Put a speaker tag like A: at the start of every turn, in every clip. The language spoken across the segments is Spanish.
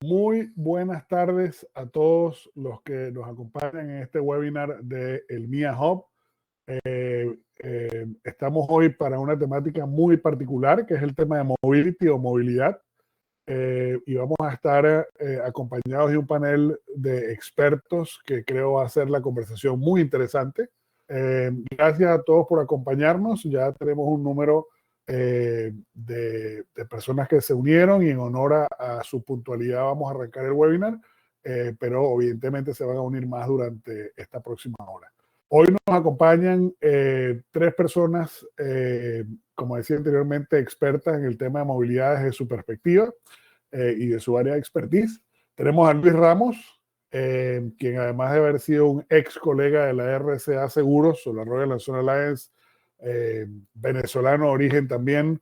A: Muy buenas tardes a todos los que nos acompañan en este webinar de el MIA Hub. Estamos hoy para una temática muy particular, que es el tema de mobility o movilidad. Y vamos a estar acompañados de un panel de expertos que creo va a ser la conversación muy interesante. Gracias a todos por acompañarnos. Ya tenemos un número de personas que se unieron y en honor a su puntualidad vamos a arrancar el webinar, pero evidentemente se van a unir más durante esta próxima hora. Hoy nos acompañan tres personas, como decía anteriormente, expertas en el tema de movilidad desde su perspectiva y de su área de expertise. Tenemos a Luis Ramos, quien además de haber sido un ex colega de la RCA Seguros o la Royal National Alliance, venezolano de origen también,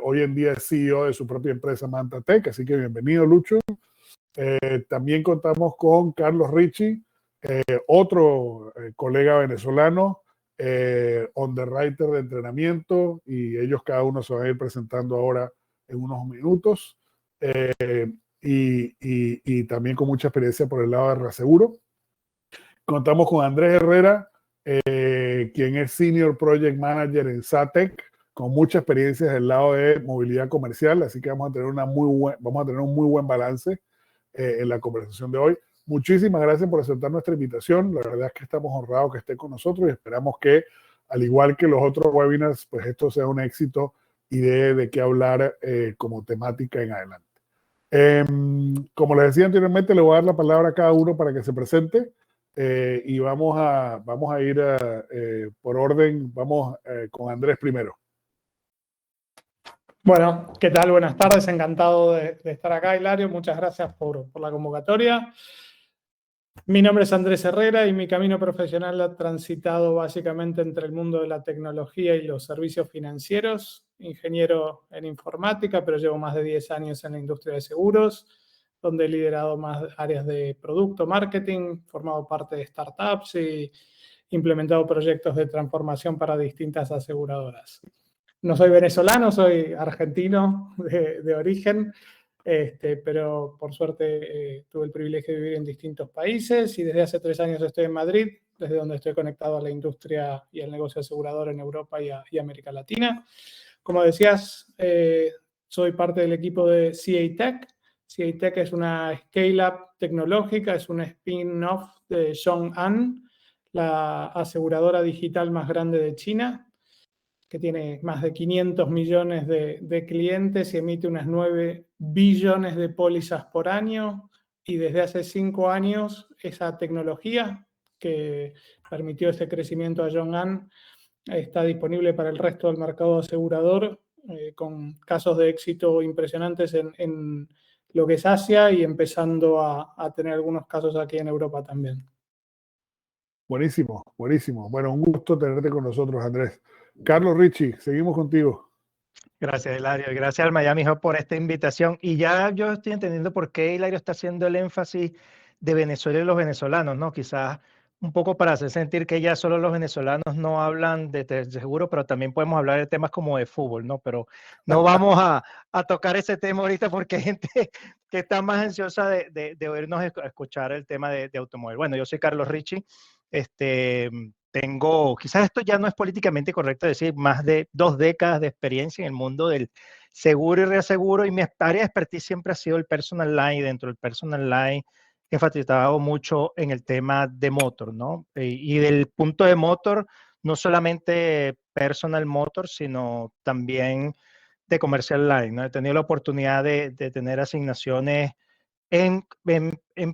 A: hoy en día es CEO de su propia empresa Mantatech, así que bienvenido, Lucho. También contamos con Carlos Ricci, otro colega venezolano, underwriter de entrenamiento, y ellos cada uno se van a ir presentando ahora en unos minutos, y también con mucha experiencia por el lado de Reaseguro. Contamos con Andrés Herrera, quien es Senior Project Manager en SATEC, con mucha experiencia del lado de movilidad comercial, así que vamos a tener un muy buen balance en la conversación de hoy. Muchísimas gracias por aceptar nuestra invitación. La verdad es que estamos honrados que esté con nosotros y esperamos que, al igual que los otros webinars, pues esto sea un éxito y de qué hablar como temática en adelante. Como les decía anteriormente, le voy a dar la palabra a cada uno para que se presente. Y vamos a ir por orden. Vamos con Andrés primero.
B: Bueno, ¿qué tal? Buenas tardes, encantado de estar acá, Hilario. Muchas gracias por la convocatoria. Mi nombre es Andrés Herrera y mi camino profesional ha transitado básicamente entre el mundo de la tecnología y los servicios financieros. Ingeniero en informática, pero llevo más de 10 años en la industria de seguros, donde he liderado más áreas de producto, marketing, formado parte de startups y implementado proyectos de transformación para distintas aseguradoras. No soy venezolano, soy argentino de origen, pero por suerte tuve el privilegio de vivir en distintos países y desde hace 3 años estoy en Madrid, desde donde estoy conectado a la industria y al negocio asegurador en Europa y América Latina. Como decías, soy parte del equipo de CA Tech. CA Tech es una scale-up tecnológica, es un spin-off de ZhongAn, la aseguradora digital más grande de China, que tiene más de 500 millones de clientes y emite unas 9 billones de pólizas por año. Y desde hace 5 años esa tecnología que permitió ese crecimiento a ZhongAn está disponible para el resto del mercado asegurador, con casos de éxito impresionantes en lo que es Asia y empezando a tener algunos casos aquí en Europa también.
A: Buenísimo, buenísimo. Bueno, un gusto tenerte con nosotros, Andrés. Carlos Ricci, seguimos contigo.
C: Gracias, Hilario. Gracias al Miami Hub por esta invitación. Y ya yo estoy entendiendo por qué Hilario está haciendo el énfasis de Venezuela y los venezolanos, ¿no? Quizás un poco para hacer sentir que ya solo los venezolanos no hablan de seguro, pero también podemos hablar de temas como de fútbol, ¿no? Pero no vamos a tocar ese tema ahorita porque hay gente que está más ansiosa de oírnos escuchar el tema de automóvil. Bueno, yo soy Carlos Ricci. Tengo, quizás esto ya no es políticamente correcto decir, más de 2 décadas de experiencia en el mundo del seguro y reaseguro, y mi área de expertise siempre ha sido el personal line. Dentro del personal line he enfatizado mucho en el tema de motor, ¿no? Y del punto de motor, no solamente personal motor, sino también de commercial line, ¿no? He tenido la oportunidad de tener asignaciones en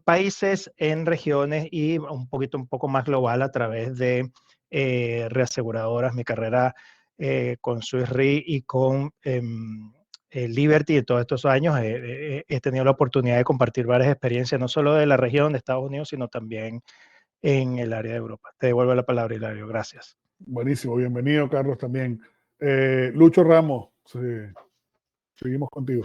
C: países, en regiones y un poco más global a través de reaseguradoras. Mi carrera con Swiss Re y con Liberty de todos estos años he tenido la oportunidad de compartir varias experiencias, no solo de la región de Estados Unidos, sino también en el área de Europa. Te devuelvo la palabra, Hilario. Gracias.
A: Buenísimo, bienvenido, Carlos, también. Lucho Ramos, seguimos contigo.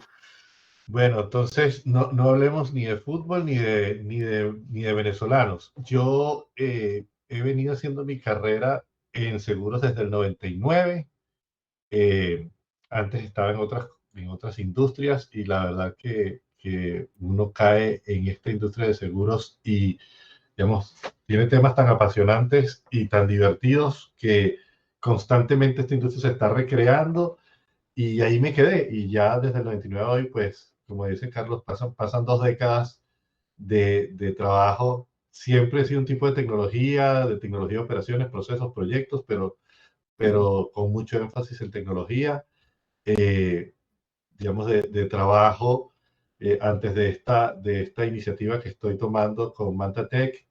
D: Bueno, entonces no hablemos ni de fútbol ni de venezolanos. Yo he venido haciendo mi carrera en seguros desde el 99. Antes estaba en otras industrias y la verdad que que uno cae en esta industria de seguros y, digamos, tiene temas tan apasionantes y tan divertidos que constantemente esta industria se está recreando, y ahí me quedé. Y ya desde el 99 a hoy, pues, como dice Carlos, pasan 2 décadas de trabajo. Siempre he sido un tipo de tecnología de operaciones, procesos, proyectos, pero con mucho énfasis en tecnología. Digamos, de trabajo. Antes de esta iniciativa que estoy tomando con MantaTech,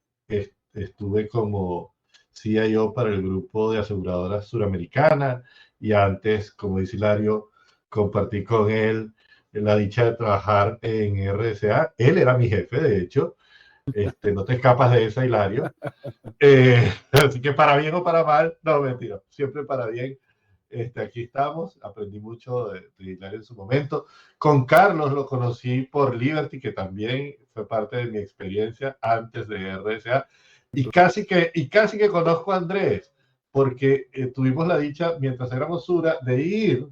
D: estuve como CIO para el grupo de aseguradoras suramericana, y antes, como dice Hilario, compartí con él la dicha de trabajar en RSA. Él era mi jefe, de hecho. No te escapas de esa, Hilario. Así que para bien o para mal, no, mentira, siempre para bien. Aquí estamos, aprendí mucho de Hilario en su momento. Con Carlos lo conocí por Liberty, que también fue parte de mi experiencia antes de RSA. Y casi que conozco a Andrés, porque tuvimos la dicha, mientras éramos Sura, de ir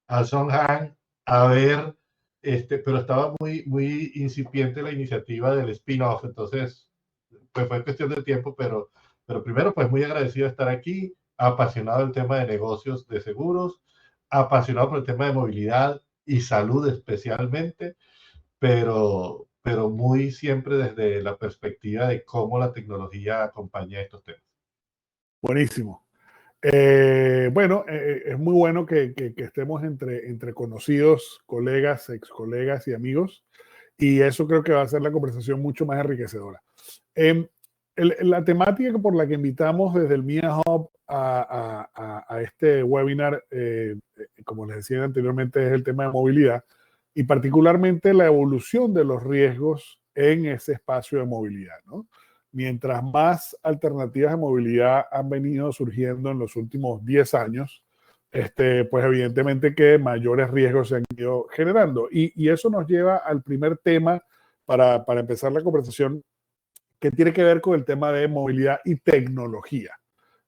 D: a Songhang a ver, pero estaba muy incipiente la iniciativa del spin-off, entonces pues fue cuestión de tiempo, pero primero pues muy agradecido de estar aquí, apasionado del tema de negocios de seguros, apasionado por el tema de movilidad y salud especialmente, pero muy siempre desde la perspectiva de cómo la tecnología acompaña estos temas.
A: Buenísimo. Bueno, es muy bueno que estemos entre conocidos, colegas, ex colegas y amigos, y eso creo que va a hacer la conversación mucho más enriquecedora. La temática por la que invitamos desde el MIA Hub a este webinar, como les decía anteriormente, es el tema de movilidad, y particularmente la evolución de los riesgos en ese espacio de movilidad, ¿no? Mientras más alternativas de movilidad han venido surgiendo en los últimos 10 años, pues evidentemente que mayores riesgos se han ido generando. Y eso nos lleva al primer tema para empezar la conversación, que tiene que ver con el tema de movilidad y tecnología.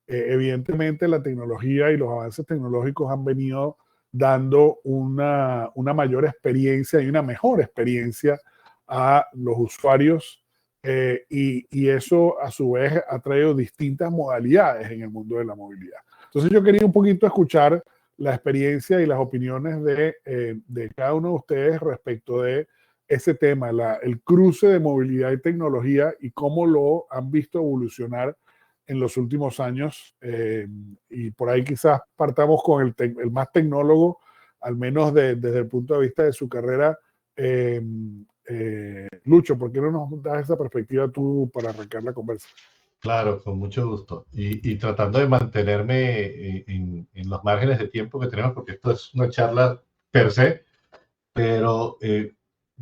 A: Evidentemente la tecnología y los avances tecnológicos han venido dando una mayor experiencia y una mejor experiencia a los usuarios, y eso a su vez ha traído distintas modalidades en el mundo de la movilidad. Entonces yo quería un poquito escuchar la experiencia y las opiniones de cada uno de ustedes respecto de ese tema, el cruce de movilidad y tecnología, y cómo lo han visto evolucionar en los últimos años. Y por ahí quizás partamos con el más tecnólogo, al menos desde el punto de vista de su carrera. Lucho, ¿por qué no nos das esa perspectiva tú para arrancar la conversa?
D: Claro, con mucho gusto. Y tratando de mantenerme en los márgenes de tiempo que tenemos, porque esto es una charla per se, pero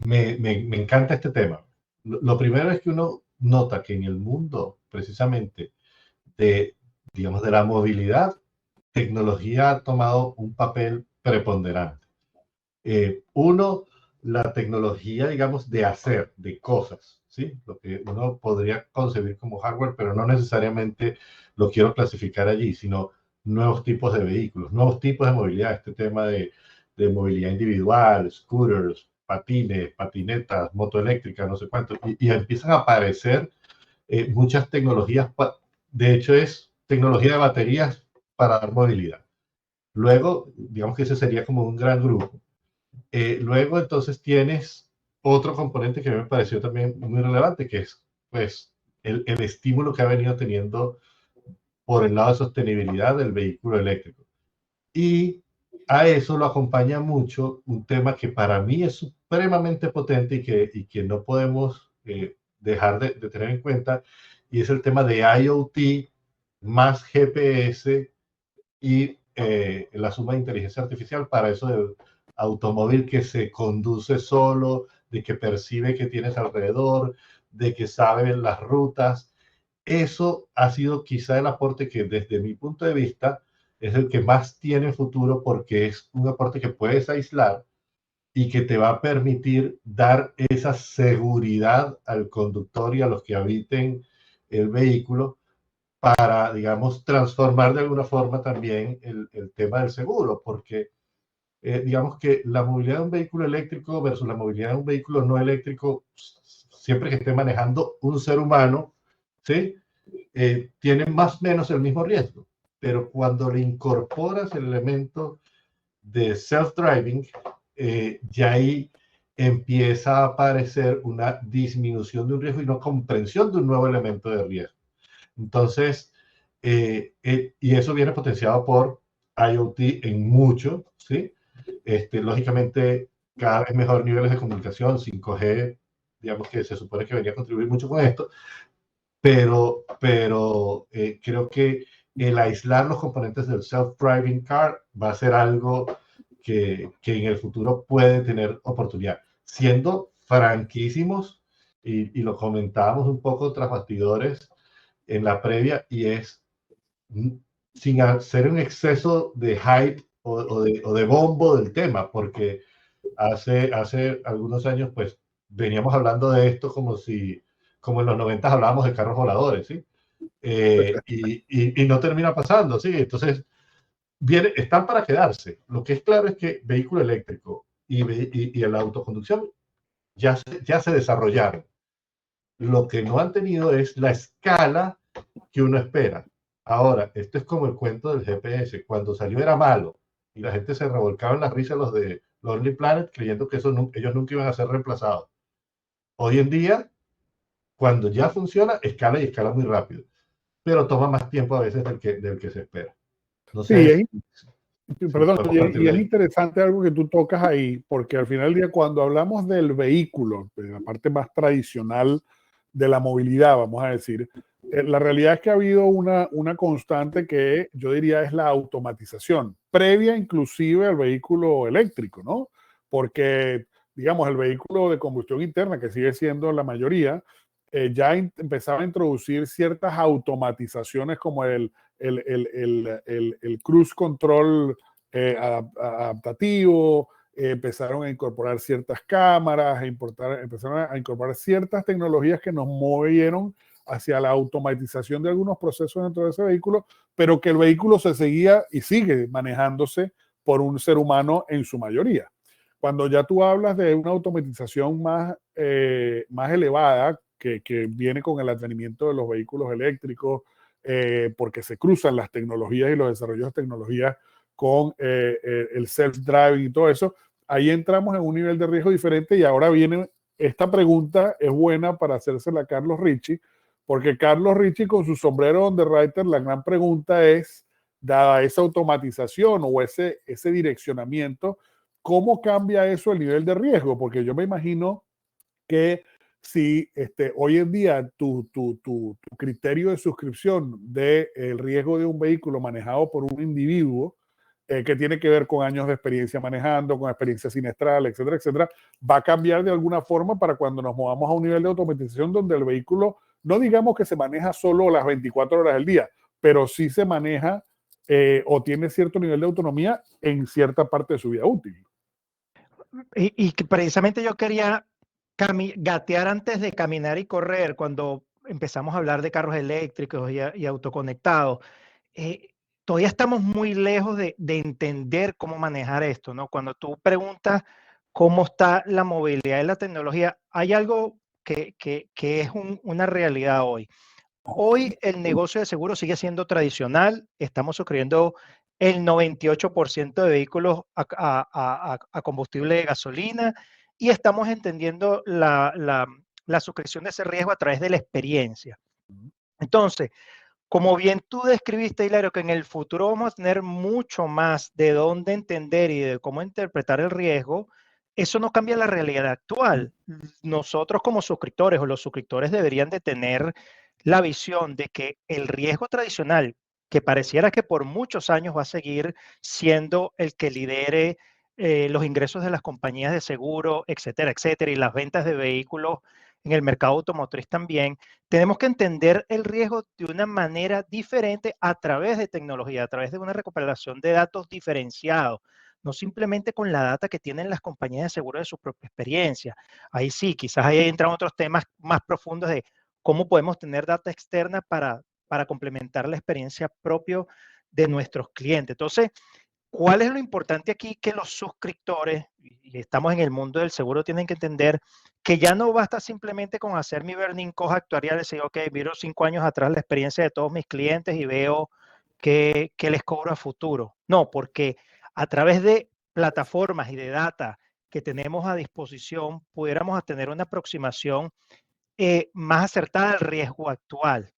D: me encanta este tema. Lo primero es que uno nota que en el mundo, precisamente, digamos, de la movilidad, tecnología ha tomado un papel preponderante. Uno, la tecnología, digamos, de hacer, de cosas, ¿sí? Lo que uno podría concebir como hardware, pero no necesariamente lo quiero clasificar allí, sino nuevos tipos de vehículos, nuevos tipos de movilidad, este tema de movilidad individual, scooters, patines, patinetas, motoeléctricas, no sé cuánto, y empiezan a aparecer muchas tecnologías, de hecho es tecnología de baterías para dar movilidad. Luego, digamos que ese sería como un gran grupo. Luego entonces tienes otro componente que me pareció también muy relevante, que es pues el estímulo que ha venido teniendo por el lado de sostenibilidad del vehículo eléctrico. Y a eso lo acompaña mucho un tema que para mí es supremamente potente y que no podemos dejar de tener en cuenta, y es el tema de IoT más GPS y la suma de inteligencia artificial para eso del automóvil que se conduce solo, de que percibe que tienes alrededor, de que sabe las rutas. Eso ha sido quizá el aporte que desde mi punto de vista es el que más tiene futuro, porque es un aporte que puedes aislar y que te va a permitir dar esa seguridad al conductor y a los que habiten el vehículo, para, digamos, transformar de alguna forma también el tema del seguro, porque digamos que la movilidad de un vehículo eléctrico versus la movilidad de un vehículo no eléctrico, siempre que esté manejando un ser humano, ¿sí? Tienen más o menos el mismo riesgo. Pero cuando le incorporas el elemento de self-driving, ya ahí empieza a aparecer una disminución de un riesgo y una comprensión de un nuevo elemento de riesgo. Entonces, y eso viene potenciado por IoT en mucho, ¿sí? Lógicamente, cada vez mejor niveles de comunicación, 5G, digamos que se supone que venía a contribuir mucho con esto, pero creo que el aislar los componentes del self-driving car va a ser algo que en el futuro puede tener oportunidad. Siendo franquísimos, y lo comentábamos un poco tras bastidores en la previa, y es sin hacer un exceso de hype o de bombo del tema, porque hace algunos años pues veníamos hablando de esto como en los 90 hablábamos de carros voladores, ¿sí? Y no termina pasando, ¿sí? Entonces, están para quedarse. Lo que es claro es que vehículo eléctrico y la autoconducción ya se desarrollaron. Lo que no han tenido es la escala que uno espera. Ahora, esto es como el cuento del GPS. Cuando salió era malo y la gente se revolcaba en la risa los de Lonely Planet creyendo que ellos nunca iban a ser reemplazados. Hoy en día, cuando ya funciona, escala y escala muy rápido, pero toma más tiempo a veces del que se espera. No sé.
A: Sí, perdón, y es interesante algo que tú tocas ahí, porque al final del día, cuando hablamos del vehículo, de la parte más tradicional de la movilidad, vamos a decir, la realidad es que ha habido una constante que yo diría es la automatización, previa inclusive al vehículo eléctrico, ¿no? Porque, digamos, el vehículo de combustión interna, que sigue siendo la mayoría, ya empezaba a introducir ciertas automatizaciones como el cruise control adaptativo, empezaron a incorporar ciertas cámaras, empezaron a incorporar ciertas tecnologías que nos movieron hacia la automatización de algunos procesos dentro de ese vehículo, pero que el vehículo se seguía y sigue manejándose por un ser humano en su mayoría. Cuando ya tú hablas de una automatización más elevada, que viene con el advenimiento de los vehículos eléctricos, porque se cruzan las tecnologías y los desarrollos de tecnologías con el self-driving y todo eso, ahí entramos en un nivel de riesgo diferente. Y ahora viene esta pregunta, es buena para hacérsela a Carlos Richie, porque Carlos Richie con su sombrero underwriter, la gran pregunta es, dada esa automatización o ese direccionamiento, ¿cómo cambia eso el nivel de riesgo? Porque yo me imagino que si hoy en día tu criterio de suscripción del riesgo de un vehículo manejado por un individuo que tiene que ver con años de experiencia manejando, con experiencia sinestral, etcétera, etcétera, va a cambiar de alguna forma para cuando nos movamos a un nivel de automatización donde el vehículo, no digamos que se maneja solo las 24 horas del día, pero sí se maneja o tiene cierto nivel de autonomía en cierta parte de su vida útil.
C: Y que precisamente yo quería gatear antes de caminar y correr, cuando empezamos a hablar de carros eléctricos y autoconectados. Todavía estamos muy lejos de entender cómo manejar esto, ¿no? Cuando tú preguntas cómo está la movilidad y la tecnología, hay algo que es una realidad hoy. Hoy el negocio de seguros sigue siendo tradicional, estamos suscribiendo el 98% de vehículos a combustible de gasolina y estamos entendiendo la suscripción de ese riesgo a través de la experiencia. Entonces, como bien tú describiste, Hilario, que en el futuro vamos a tener mucho más de dónde entender y de cómo interpretar el riesgo, eso no cambia la realidad actual. Nosotros como suscriptores o los suscriptores deberían de tener la visión de que el riesgo tradicional, que pareciera que por muchos años va a seguir siendo el que lidere los ingresos de las compañías de seguro, etcétera, etcétera, y las ventas de vehículos en el mercado automotriz también, tenemos que entender el riesgo de una manera diferente a través de tecnología, a través de una recuperación de datos diferenciados, no simplemente con la data que tienen las compañías de seguro de su propia experiencia. Ahí sí, quizás ahí entran otros temas más profundos de cómo podemos tener data externa para complementar la experiencia propia de nuestros clientes. Entonces, ¿Cuál es lo importante aquí? Que los suscriptores, y estamos en el mundo del seguro, tienen que entender que ya no basta simplemente con hacer mi burning cost actuarial y decir, ok, miro 5 años atrás la experiencia de todos mis clientes y veo qué les cobro a futuro. No, porque a través de plataformas y de data que tenemos a disposición, pudiéramos tener una aproximación más acertada al riesgo actual.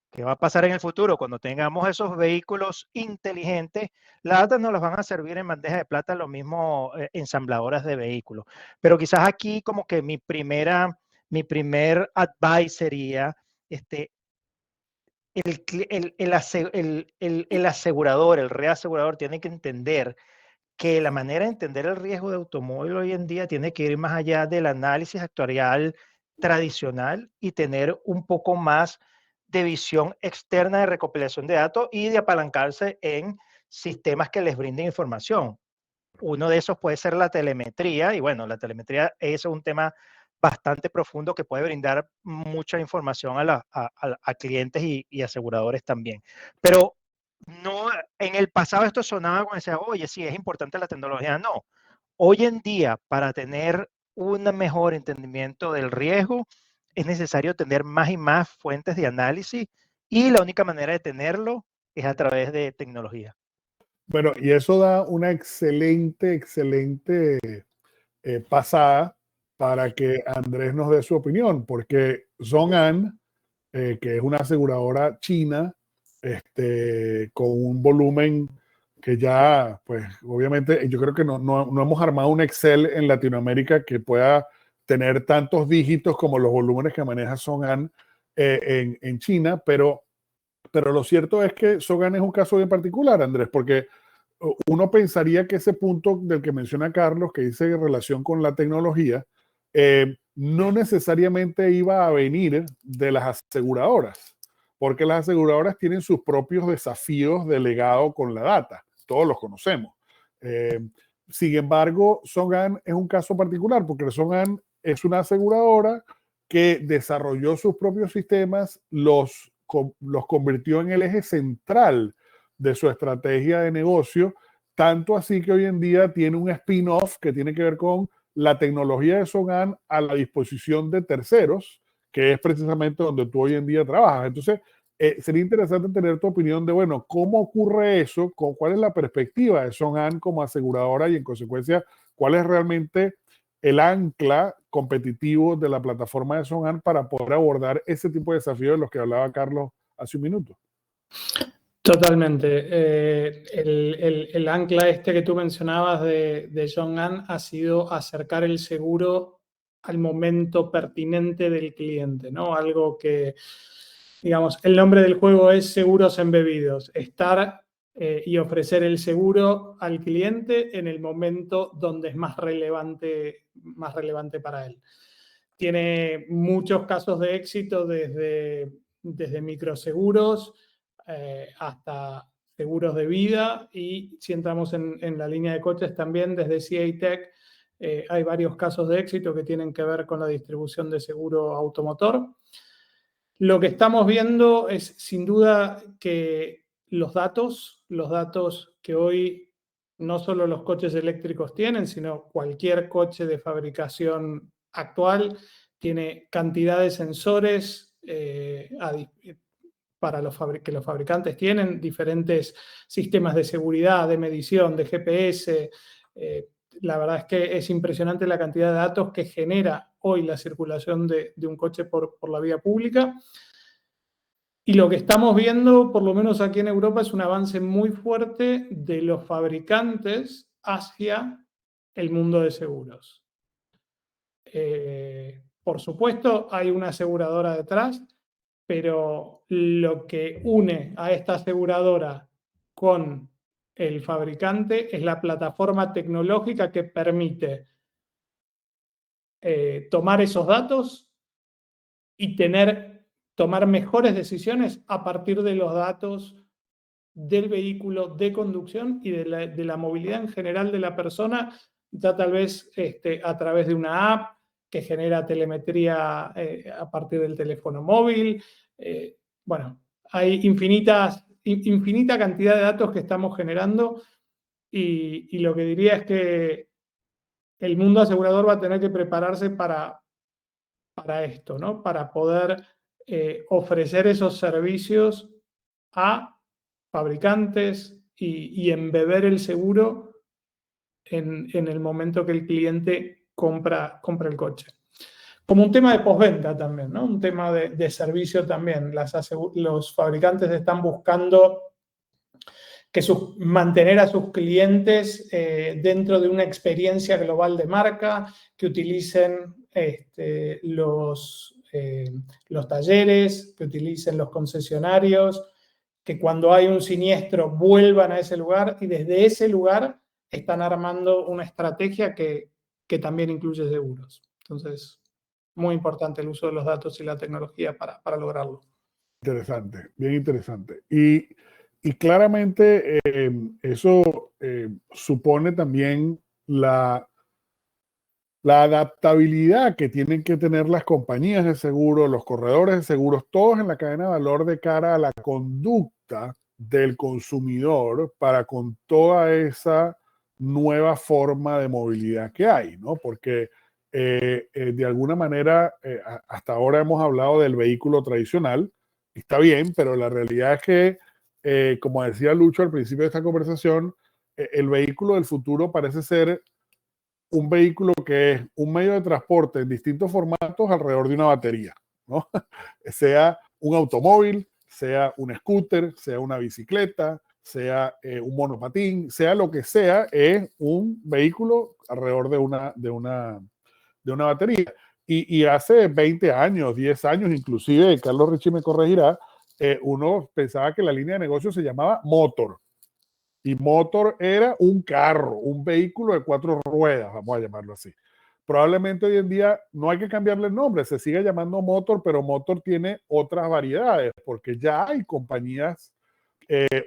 C: ¿Qué va a pasar en el futuro? Cuando tengamos esos vehículos inteligentes, las datas nos las van a servir en bandeja de plata los mismos ensambladores de vehículos. Pero quizás aquí como que mi primer advice sería, el asegurador, el reasegurador tiene que entender que la manera de entender el riesgo de automóvil hoy en día tiene que ir más allá del análisis actuarial tradicional y tener un poco más de visión externa de recopilación de datos y de apalancarse en sistemas que les brinden información. Uno de esos puede ser la telemetría, y bueno, la telemetría es un tema bastante profundo que puede brindar mucha información a clientes y aseguradores también. Pero no, en el pasado esto sonaba como decía, oye, sí, es importante la tecnología. No, hoy en día, para tener un mejor entendimiento del riesgo, es necesario tener más y más fuentes de análisis y la única manera de tenerlo es a través de tecnología.
A: Bueno, y eso da una excelente pasada para que Andrés nos dé su opinión, porque ZhongAn, que es una aseguradora china, con un volumen que ya, pues obviamente, yo creo que no hemos armado un Excel en Latinoamérica que pueda tener tantos dígitos como los volúmenes que maneja ZhongAn en China, pero lo cierto es que ZhongAn es un caso bien particular, Andrés, porque uno pensaría que ese punto del que menciona Carlos, que dice en relación con la tecnología, no necesariamente iba a venir de las aseguradoras, porque las aseguradoras tienen sus propios desafíos de legado con la data, todos los conocemos. Sin embargo, ZhongAn es un caso particular, porque ZhongAn es una aseguradora que desarrolló sus propios sistemas, los convirtió en el eje central de su estrategia de negocio, tanto así que hoy en día tiene un spin-off que tiene que ver con la tecnología de ZhongAn a la disposición de terceros, que es precisamente donde tú hoy en día trabajas. Entonces, sería interesante tener tu opinión de, bueno, ¿cómo ocurre eso? ¿Cuál es la perspectiva de ZhongAn como aseguradora y en consecuencia, cuál es realmente el ancla competitivo de la plataforma de ZhongAn para poder abordar ese tipo de desafíos de los que hablaba Carlos hace un minuto?
B: Totalmente. El ancla que tú mencionabas de ZhongAn ha sido acercar el seguro al momento pertinente del cliente, ¿no? Algo que, digamos, el nombre del juego es seguros embebidos, estar y ofrecer el seguro al cliente en el momento donde es más relevante para él. Tiene muchos casos de éxito desde microseguros hasta seguros de vida, y si entramos en la línea de coches también desde CA-Tech hay varios casos de éxito que tienen que ver con la distribución de seguro automotor. Lo que estamos viendo es sin duda que los datos que hoy no solo los coches eléctricos tienen, sino cualquier coche de fabricación actual tiene cantidad de sensores para que los fabricantes tienen, diferentes sistemas de seguridad, de medición, de GPS. La verdad es que es impresionante la cantidad de datos que genera hoy la circulación de un coche por la vía pública. Y lo que estamos viendo, por lo menos aquí en Europa, es un avance muy fuerte de los fabricantes hacia el mundo de seguros. Por supuesto, hay una aseguradora detrás, pero lo que une a esta aseguradora con el fabricante es la plataforma tecnológica que permite tomar esos datos y tomar mejores decisiones a partir de los datos del vehículo de conducción y de la movilidad en general de la persona, ya tal vez a través de una app que genera telemetría a partir del teléfono móvil. Bueno, hay infinita cantidad de datos que estamos generando y lo que diría es que el mundo asegurador va a tener que prepararse para esto, ¿no? Para poder ofrecer esos servicios a fabricantes y embeber el seguro en el momento que el cliente compra el coche. Como un tema de postventa también, ¿no? Un tema de servicio también. Los fabricantes están buscando mantener a sus clientes dentro de una experiencia global de marca, que utilicen los talleres, que utilicen los concesionarios, que cuando hay un siniestro vuelvan a ese lugar y desde ese lugar están armando una estrategia que también incluye seguros. Entonces, muy importante el uso de los datos y la tecnología para lograrlo.
A: Interesante, bien interesante. Y claramente eso supone también la adaptabilidad que tienen que tener las compañías de seguro, los corredores de seguros, todos en la cadena de valor de cara a la conducta del consumidor para con toda esa nueva forma de movilidad que hay, ¿no? Porque de alguna manera hasta ahora hemos hablado del vehículo tradicional, está bien, pero la realidad es que, como decía Lucho al principio de esta conversación, el vehículo del futuro parece ser un vehículo que es un medio de transporte en distintos formatos alrededor de una batería, ¿no? Sea un automóvil, sea un scooter, sea una bicicleta, sea un monopatín, sea lo que sea, es un vehículo alrededor de una batería. Y hace 20 años, 10 años inclusive, Carlos Richie me corregirá, uno pensaba que la línea de negocio se llamaba Motor. Y Motor era un carro, un vehículo de 4 ruedas, vamos a llamarlo así. Probablemente hoy en día no hay que cambiarle el nombre, se sigue llamando Motor, pero Motor tiene otras variedades, porque ya hay compañías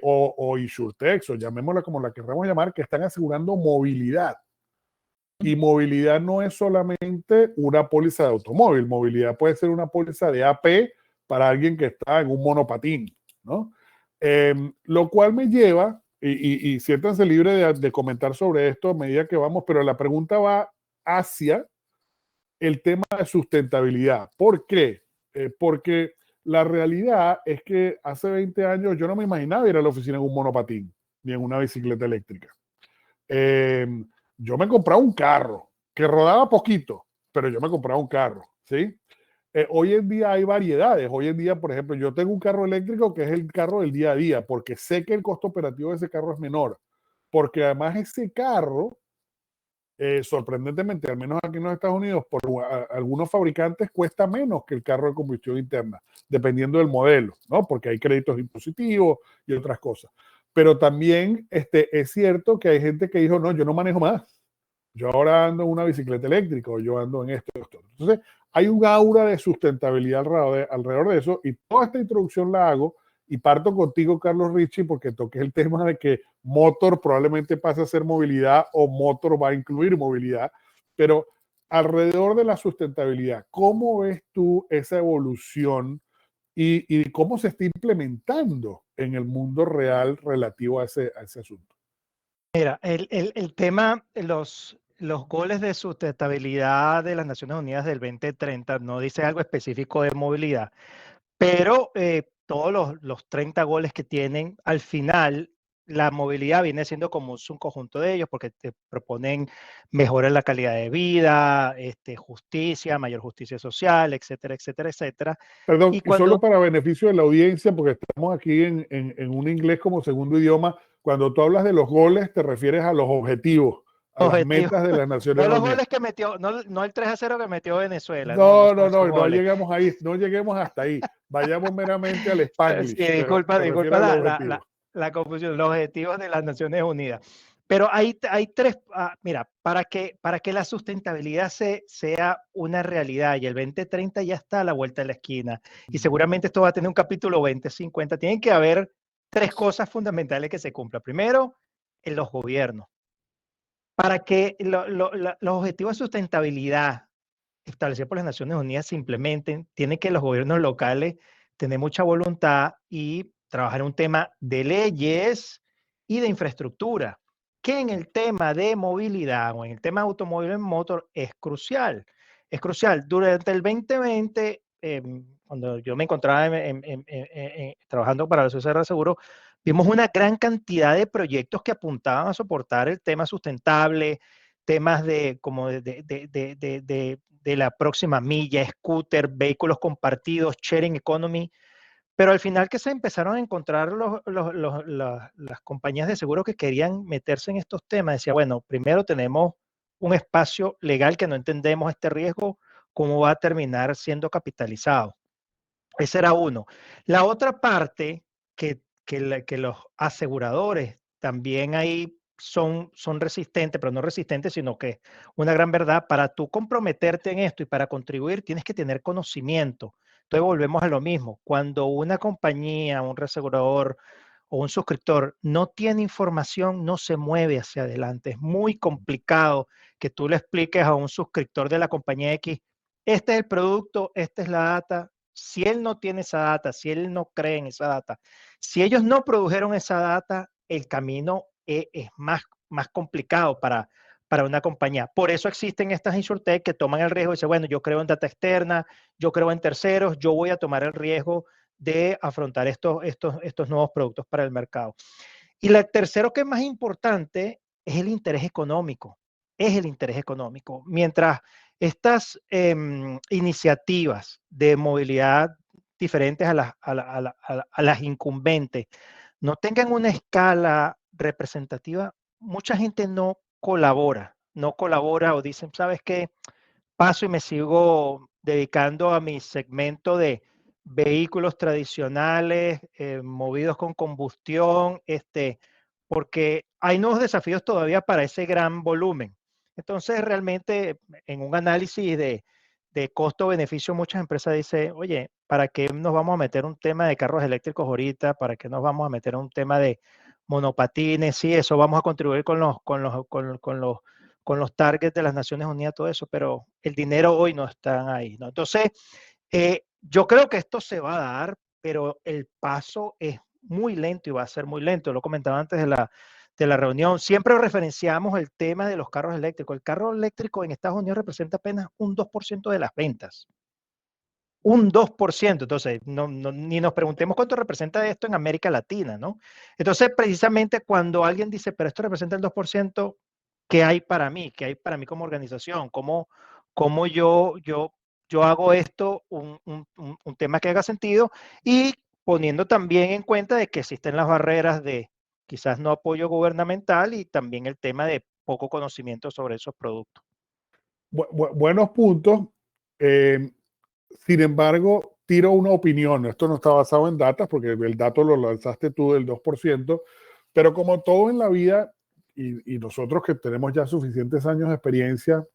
A: o insurtechs, o llamémosla como la queramos llamar, que están asegurando movilidad. Y movilidad no es solamente una póliza de automóvil, movilidad puede ser una póliza de AP para alguien que está en un monopatín, ¿no? Lo cual me lleva, y siéntanse libres de comentar sobre esto a medida que vamos, pero la pregunta va hacia el tema de sustentabilidad. ¿Por qué? Porque la realidad es que hace 20 años yo no me imaginaba ir a la oficina en un monopatín, ni en una bicicleta eléctrica. Yo me compraba un carro que rodaba poquito, pero yo me compraba un carro, ¿sí? Hoy en día hay variedades. Hoy en día, por ejemplo, yo tengo un carro eléctrico que es el carro del día a día, porque sé que el costo operativo de ese carro es menor. Porque además ese carro, sorprendentemente, al menos aquí en los Estados Unidos, por algunos fabricantes cuesta menos que el carro de combustión interna, dependiendo del modelo, ¿no? Porque hay créditos impositivos y otras cosas. Pero también es cierto que hay gente que dijo, no, yo no manejo más. Yo ahora ando en una bicicleta eléctrica o yo ando en esto. Entonces, hay un aura de sustentabilidad alrededor de eso y toda esta introducción la hago y parto contigo, Carlos Richie, porque toqué el tema de que Motor probablemente pase a ser movilidad o Motor va a incluir movilidad, pero alrededor de la sustentabilidad, ¿cómo ves tú esa evolución y cómo se está implementando en el mundo real relativo a ese asunto?
C: Mira, el tema, los goles de sustentabilidad de las Naciones Unidas del 2030 no dice algo específico de movilidad, pero todos los 30 goles que tienen, al final, la movilidad viene siendo como un conjunto de ellos, porque te proponen mejorar la calidad de vida, justicia, mayor justicia social, etcétera, etcétera, etcétera.
A: Perdón,
C: Y
A: y solo
C: cuando,
A: para beneficio de la audiencia, porque estamos aquí en un inglés como segundo idioma, cuando tú hablas de los goles, te refieres a los objetivos, a las
C: objetivo,
A: metas de las Naciones
C: no los
A: Unidas.
C: goles que metió, no el 3-0 que metió Venezuela,
A: No llegamos ahí, no lleguemos hasta ahí. Vayamos meramente al
C: Sí,
A: Spanglish, pero te refieres
C: disculpa
A: a los objetivos.
C: la confusión, los objetivos de las Naciones Unidas. Pero hay tres, mira, para que la sustentabilidad sea una realidad y el 2030 ya está a la vuelta de la esquina y seguramente esto va a tener un capítulo 2050, tienen que haber tres cosas fundamentales que se cumplan. Primero, en los gobiernos. Para que los objetivos de sustentabilidad establecidos por las Naciones Unidas se implementen, tienen que los gobiernos locales tener mucha voluntad y trabajar en un tema de leyes y de infraestructura. que en el tema de movilidad o en el tema de automóvil en motor es crucial. Es crucial. Durante el 2020, cuando yo me encontraba trabajando para la Sociedad de Seguro, vimos una gran cantidad de proyectos que apuntaban a soportar el tema sustentable, temas de la próxima milla, scooter, vehículos compartidos, sharing economy. Pero al final que se empezaron a encontrar las compañías de seguro que querían meterse en estos temas, decía, bueno, primero tenemos un espacio legal que no entendemos este riesgo, cómo va a terminar siendo capitalizado. Ese era uno. La otra parte que los aseguradores también ahí son resistentes, pero no resistentes, sino que una gran verdad, para tú comprometerte en esto y para contribuir, tienes que tener conocimiento. Entonces volvemos a lo mismo. Cuando una compañía, un reasegurador o un suscriptor no tiene información, no se mueve hacia adelante. Es muy complicado que tú le expliques a un suscriptor de la compañía X, este es el producto, esta es la data. Si él no tiene esa data, si él no cree en esa data, si ellos no produjeron esa data, el camino es más complicado para una compañía. Por eso existen estas insurtech que toman el riesgo y dicen, bueno, yo creo en data externa, yo creo en terceros, yo voy a tomar el riesgo de afrontar estos nuevos productos para el mercado. Y el tercero que es más importante es el interés económico. Es el interés económico. Mientras estas iniciativas de movilidad diferentes a las incumbentes no tengan una escala representativa, mucha gente no colabora o dicen, ¿sabes qué? Paso y me sigo dedicando a mi segmento de vehículos tradicionales, movidos con combustión, porque hay nuevos desafíos todavía para ese gran volumen. Entonces, realmente, en un análisis de costo-beneficio, muchas empresas dicen, oye, ¿para qué nos vamos a meter un tema de carros eléctricos ahorita? ¿Para qué nos vamos a meter un tema de monopatines? Sí, eso vamos a contribuir con los targets de las Naciones Unidas, todo eso, pero el dinero hoy no está ahí, ¿no? Entonces, yo creo que esto se va a dar, pero el paso es muy lento y va a ser muy lento. Lo comentaba antes de la reunión. Siempre referenciamos el tema de los carros eléctricos. El carro eléctrico en Estados Unidos representa apenas un 2% de las ventas. Un 2%. Entonces, ni nos preguntemos cuánto representa esto en América Latina, ¿no? Entonces, precisamente cuando alguien dice, pero esto representa el 2%, ¿qué hay para mí? ¿Qué hay para mí como organización? ¿Cómo yo hago esto un tema que haga sentido? Y poniendo también en cuenta de que existen las barreras de quizás no apoyo gubernamental y también el tema de poco conocimiento sobre esos productos.
A: Buenos puntos. Sin embargo, tiro una opinión. Esto no está basado en datos, porque el dato lo lanzaste tú del 2%, pero como todo en la vida, y nosotros que tenemos ya suficientes años de experiencia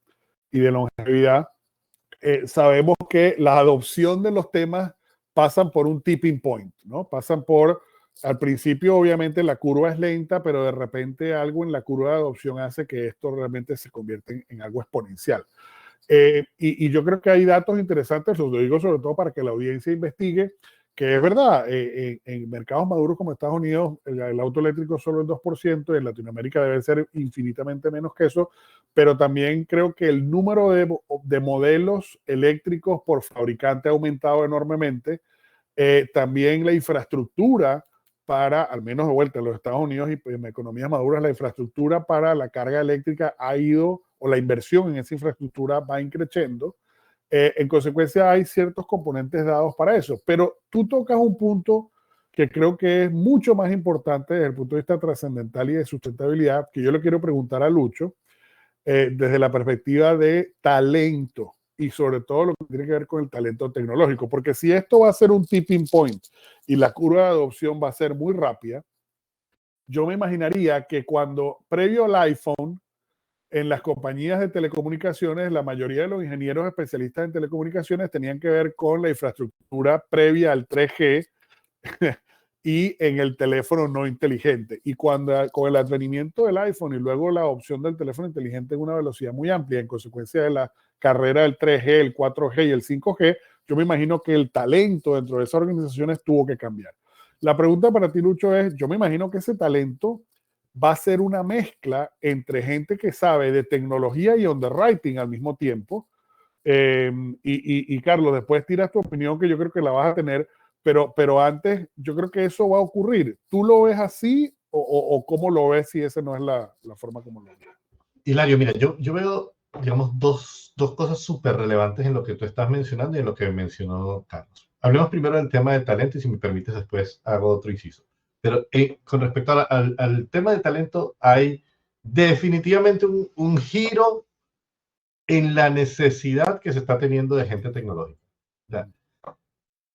A: y de longevidad, sabemos que la adopción de los temas pasan por un tipping point, ¿no? Pasan por, al principio obviamente la curva es lenta, pero de repente algo en la curva de adopción hace que esto realmente se convierta en algo exponencial. Y yo creo que hay datos interesantes, los digo sobre todo para que la audiencia investigue, que es verdad, en mercados maduros como Estados Unidos, el auto eléctrico solo el 2%, en Latinoamérica debe ser infinitamente menos que eso, pero también creo que el número de modelos eléctricos por fabricante ha aumentado enormemente. También la infraestructura para, al menos de vuelta en los Estados Unidos y en economías maduras, la infraestructura para la carga eléctrica ha ido, o la inversión en esa infraestructura va increciendo. En consecuencia, hay ciertos componentes dados para eso. Pero tú tocas un punto que creo que es mucho más importante desde el punto de vista trascendental y de sustentabilidad, que yo le quiero preguntar a Lucho, desde la perspectiva de talento y sobre todo lo que tiene que ver con el talento tecnológico, porque si esto va a ser un tipping point y la curva de adopción va a ser muy rápida, yo me imaginaría que cuando previo al iPhone, en las compañías de telecomunicaciones, la mayoría de los ingenieros especialistas en telecomunicaciones tenían que ver con la infraestructura previa al 3G y en el teléfono no inteligente. Y con el advenimiento del iPhone y luego la opción del teléfono inteligente en una velocidad muy amplia, en consecuencia de la carrera del 3G, el 4G y el 5G, yo me imagino que el talento dentro de esas organizaciones tuvo que cambiar. La pregunta para ti, Lucho, es, yo me imagino que ese talento va a ser una mezcla entre gente que sabe de tecnología y underwriting al mismo tiempo. Y Carlos, después tiras tu opinión, que yo creo que la vas a tener, pero antes yo creo que eso va a ocurrir. ¿Tú lo ves así o cómo lo ves si esa no es la forma como lo ves?
D: Hilario, mira, yo veo, digamos, dos cosas súper relevantes en lo que tú estás mencionando y en lo que mencionó Carlos. Hablemos primero del tema de talento y si me permites después hago otro inciso. Pero con respecto al tema de talento, hay definitivamente un giro en la necesidad que se está teniendo de gente tecnológica. O sea,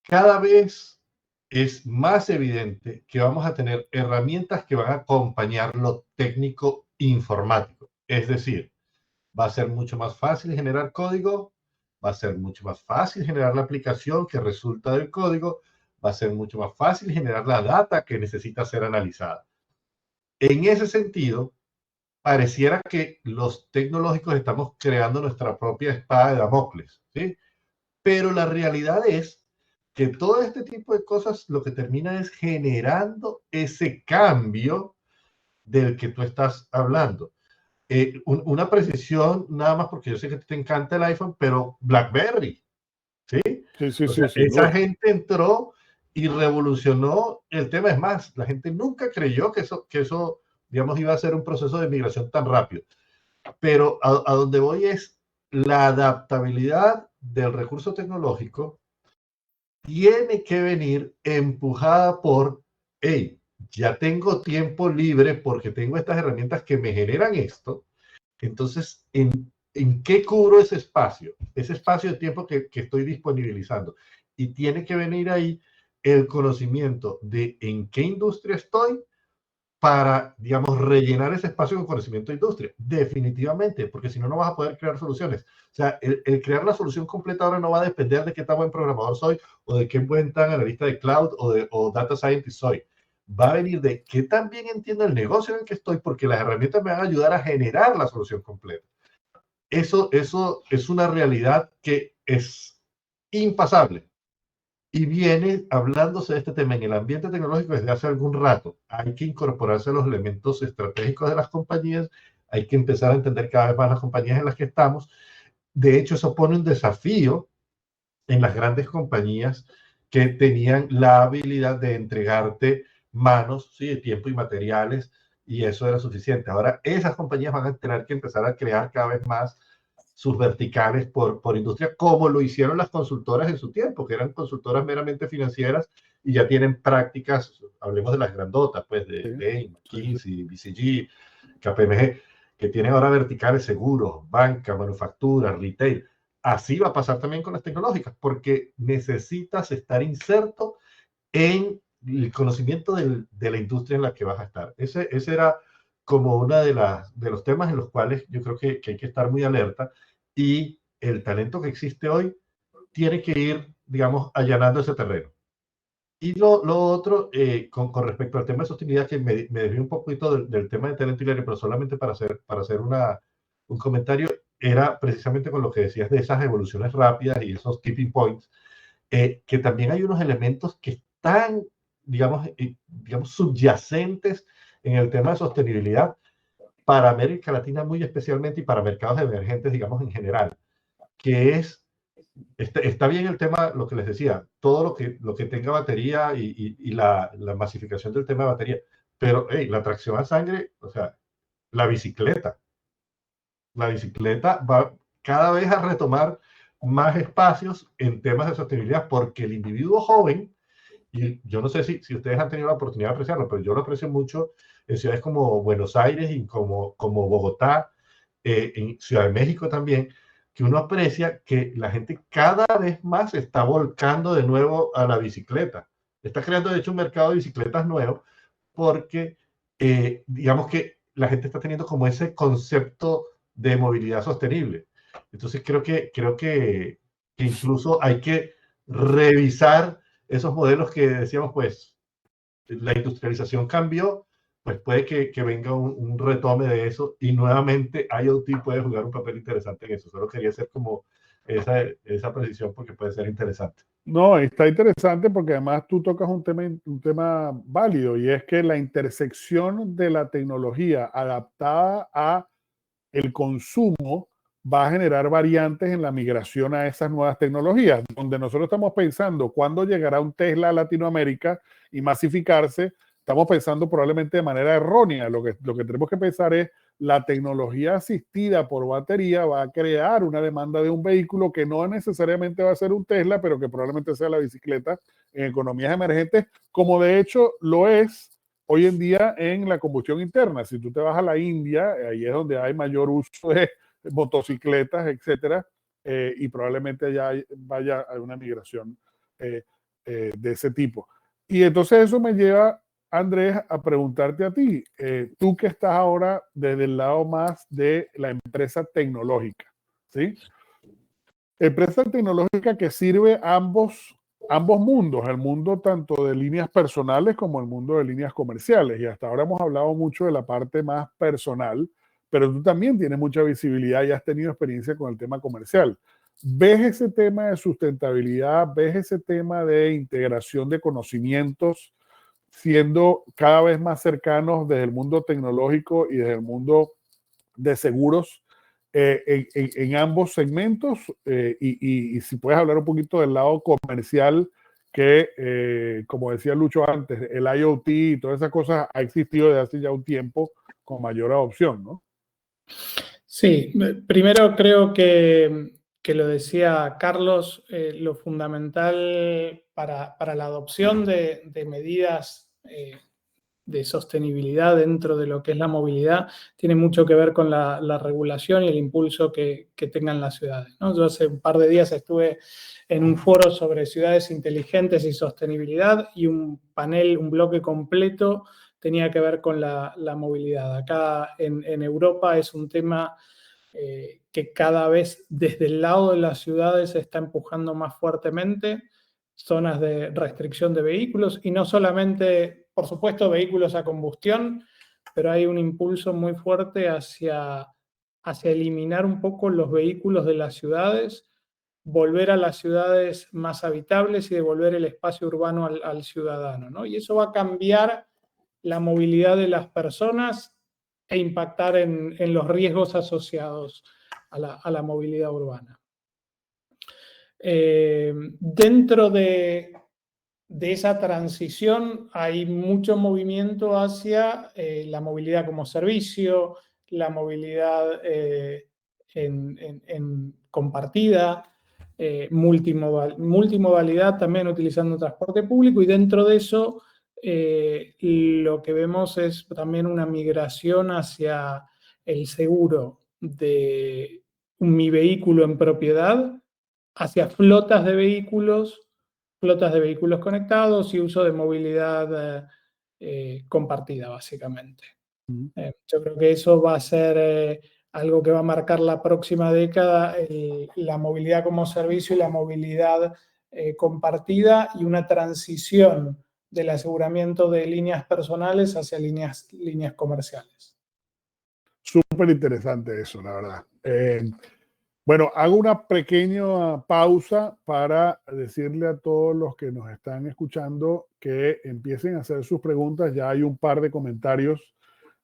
D: cada vez es más evidente que vamos a tener herramientas que van a acompañar lo técnico informático. Es decir, va a ser mucho más fácil generar código, va a ser mucho más fácil generar la aplicación que resulta del código, va a ser mucho más fácil generar la data que necesita ser analizada. En ese sentido, pareciera que los tecnológicos estamos creando nuestra propia espada de Damocles, ¿sí? Pero la realidad es que todo este tipo de cosas lo que termina es generando ese cambio del que tú estás hablando. Una precisión, nada más porque yo sé que te encanta el iPhone, pero BlackBerry, ¿sí?
A: Sí,
D: O sea, esa gente entró y revolucionó el tema. Es más, la gente nunca creyó que eso, digamos, iba a ser un proceso de migración tan rápido. Pero a donde voy es la adaptabilidad del recurso tecnológico tiene que venir empujada por, hey, ya tengo tiempo libre porque tengo estas herramientas que me generan esto. Entonces, ¿en qué cubro ese espacio? Ese espacio de tiempo que estoy disponibilizando. Y tiene que venir ahí el conocimiento de en qué industria estoy para, digamos, rellenar ese espacio con conocimiento de industria. Definitivamente, porque si no, no vas a poder crear soluciones. O sea, el crear la solución completa ahora no va a depender de qué tan buen programador soy o de qué buen tan analista de cloud o data scientist soy. Va a venir de qué tan bien entiendo el negocio en el que estoy, porque las herramientas me van a ayudar a generar la solución completa. Eso es una realidad que es impasable. Y viene hablándose de este tema en el ambiente tecnológico desde hace algún rato. Hay que incorporarse a los elementos estratégicos de las compañías, hay que empezar a entender cada vez más las compañías en las que estamos. De hecho, eso pone un desafío en las grandes compañías que tenían la habilidad de entregarte manos, ¿sí?, tiempo y materiales, y eso era suficiente. Ahora, esas compañías van a tener que empezar a crear cada vez más sus verticales por industria, como lo hicieron las consultoras en su tiempo, que eran consultoras meramente financieras y ya tienen prácticas, hablemos de las grandotas, pues de Bain, McKinsey, BCG, KPMG, que tienen ahora verticales seguros, banca, manufactura, retail. Así va a pasar también con las tecnológicas, porque necesitas estar inserto en el conocimiento de la industria en la que vas a estar. Ese era como uno de los temas en los cuales yo creo que hay que estar muy alerta, y el talento que existe hoy tiene que ir, digamos, allanando ese terreno. Y lo otro, con respecto al tema de sostenibilidad, que me desvió un poquito del tema de talento, pero solamente para hacer un comentario, era precisamente con lo que decías de esas evoluciones rápidas y esos tipping points, que también hay unos elementos que están, digamos, subyacentes en el tema de sostenibilidad para América Latina muy especialmente y para mercados emergentes, digamos, en general, que es, está bien el tema, lo que les decía, todo lo que tenga batería y la masificación del tema de batería, pero hey, la tracción a sangre, o sea, la bicicleta va cada vez a retomar más espacios en temas de sostenibilidad, porque el individuo joven, y yo no sé si ustedes han tenido la oportunidad de apreciarlo, pero yo lo aprecio mucho en ciudades como Buenos Aires y como Bogotá, en Ciudad de México también, que uno aprecia que la gente cada vez más se está volcando de nuevo a la bicicleta. Está creando, de hecho, un mercado de bicicletas nuevo, porque digamos que la gente está teniendo como ese concepto de movilidad sostenible. Entonces creo que incluso hay que revisar esos modelos que decíamos, pues la industrialización cambió, pues puede que venga un retome de eso, y nuevamente IoT puede jugar un papel interesante en eso. Solo quería hacer como esa precisión porque puede ser interesante.
A: No, está interesante porque además tú tocas un tema válido y es que la intersección de la tecnología adaptada a el consumo va a generar variantes en la migración a esas nuevas tecnologías, donde nosotros estamos pensando cuándo llegará un Tesla a Latinoamérica y masificarse, estamos pensando probablemente de manera errónea. Lo que tenemos que pensar es la tecnología asistida por batería va a crear una demanda de un vehículo que no necesariamente va a ser un Tesla, pero que probablemente sea la bicicleta en economías emergentes, como de hecho lo es hoy en día en la combustión interna. Si tú te vas a la India, ahí es donde hay mayor uso de motocicletas, etcétera, y probablemente allá vaya a una migración eh, de ese tipo. Y entonces eso me lleva, Andrés, a preguntarte a ti, tú que estás ahora desde el lado más de la empresa tecnológica, ¿sí? Empresa tecnológica que sirve ambos mundos, el mundo tanto de líneas personales como el mundo de líneas comerciales. Y hasta ahora hemos hablado mucho de la parte más personal, pero tú también tienes mucha visibilidad y has tenido experiencia con el tema comercial. ¿Ves ese tema de sustentabilidad? ¿Ves ese tema de integración de conocimientos siendo cada vez más cercanos desde el mundo tecnológico y desde el mundo de seguros en ambos segmentos? Y si puedes hablar un poquito del lado comercial, que como decía Lucho antes, el IoT y todas esas cosas ha existido desde hace ya un tiempo con mayor adopción, ¿no?
B: Sí, primero creo que lo decía Carlos, lo fundamental para la adopción de medidas de sostenibilidad dentro de lo que es la movilidad tiene mucho que ver con la regulación y el impulso que tengan las ciudades, ¿no? Yo hace un par de días estuve en un foro sobre ciudades inteligentes y sostenibilidad y un panel, un bloque completo tenía que ver con la movilidad. Acá en Europa es un tema que cada vez desde el lado de las ciudades se está empujando más fuertemente, zonas de restricción de vehículos y no solamente, por supuesto, vehículos a combustión, pero hay un impulso muy fuerte hacia eliminar un poco los vehículos de las ciudades, volver a las ciudades más habitables y devolver el espacio urbano al ciudadano, ¿no? Y eso va a cambiar la movilidad de las personas e impactar en los riesgos asociados a la movilidad urbana. Dentro de esa transición hay mucho movimiento hacia la movilidad como servicio, la movilidad en compartida, multimodalidad también utilizando transporte público, y dentro de eso lo que vemos es también una migración hacia el seguro de mi vehículo en propiedad, hacia flotas de vehículos conectados y uso de movilidad compartida, básicamente. Yo creo que eso va a ser algo que va a marcar la próxima década, la movilidad como servicio y la movilidad compartida, y una transición del aseguramiento de líneas personales hacia líneas comerciales.
A: Súper interesante eso, la verdad. Bueno, hago una pequeña pausa para decirle a todos los que nos están escuchando que empiecen a hacer sus preguntas. Ya hay un par de comentarios,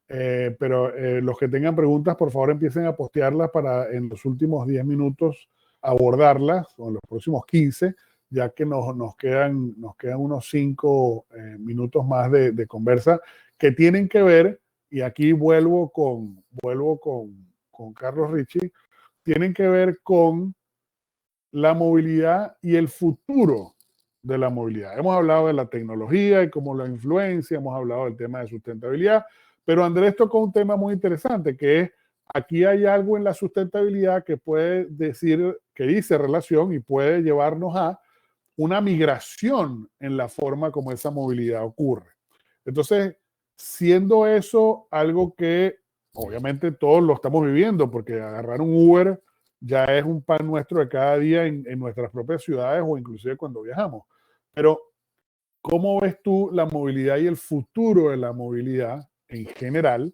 A: pero los que tengan preguntas, por favor, empiecen a postearlas para en los últimos 10 minutos abordarlas, o en los próximos 15, ya que nos quedan unos 5 minutos más de conversa que tienen que ver, y aquí vuelvo con Carlos Richie, tienen que ver con la movilidad y el futuro de la movilidad. Hemos hablado de la tecnología y cómo la influencia, hemos hablado del tema de sustentabilidad, pero Andrés tocó un tema muy interesante, que es, aquí hay algo en la sustentabilidad que puede decir, que dice relación y puede llevarnos a una migración en la forma como esa movilidad ocurre. Entonces, siendo eso algo que obviamente todos lo estamos viviendo, porque agarrar un Uber ya es un pan nuestro de cada día en nuestras propias ciudades o inclusive cuando viajamos. Pero, ¿cómo ves tú la movilidad y el futuro de la movilidad en general?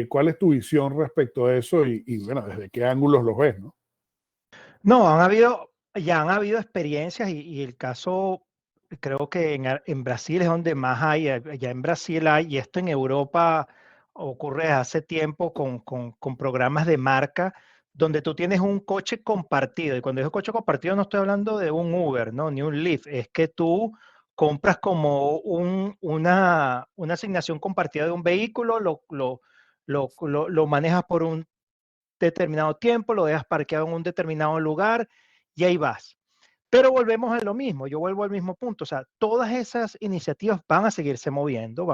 A: ¿Cuál es tu visión respecto a eso? Y bueno, ¿desde qué ángulos los ves, no?
C: No, han habido ya han habido experiencias y el caso, creo que en Brasil es donde más hay, ya en Brasil hay, y esto en Europa ocurre desde hace tiempo con programas de marca, donde tú tienes un coche compartido. Y cuando digo coche compartido no estoy hablando de un Uber, ¿no? Ni un Lyft, es que tú compras como una asignación compartida de un vehículo, lo manejas por un determinado tiempo, lo dejas parqueado en un determinado lugar y ahí vas. Pero volvemos a lo mismo, yo vuelvo al mismo punto, o sea, todas esas iniciativas van a seguirse moviendo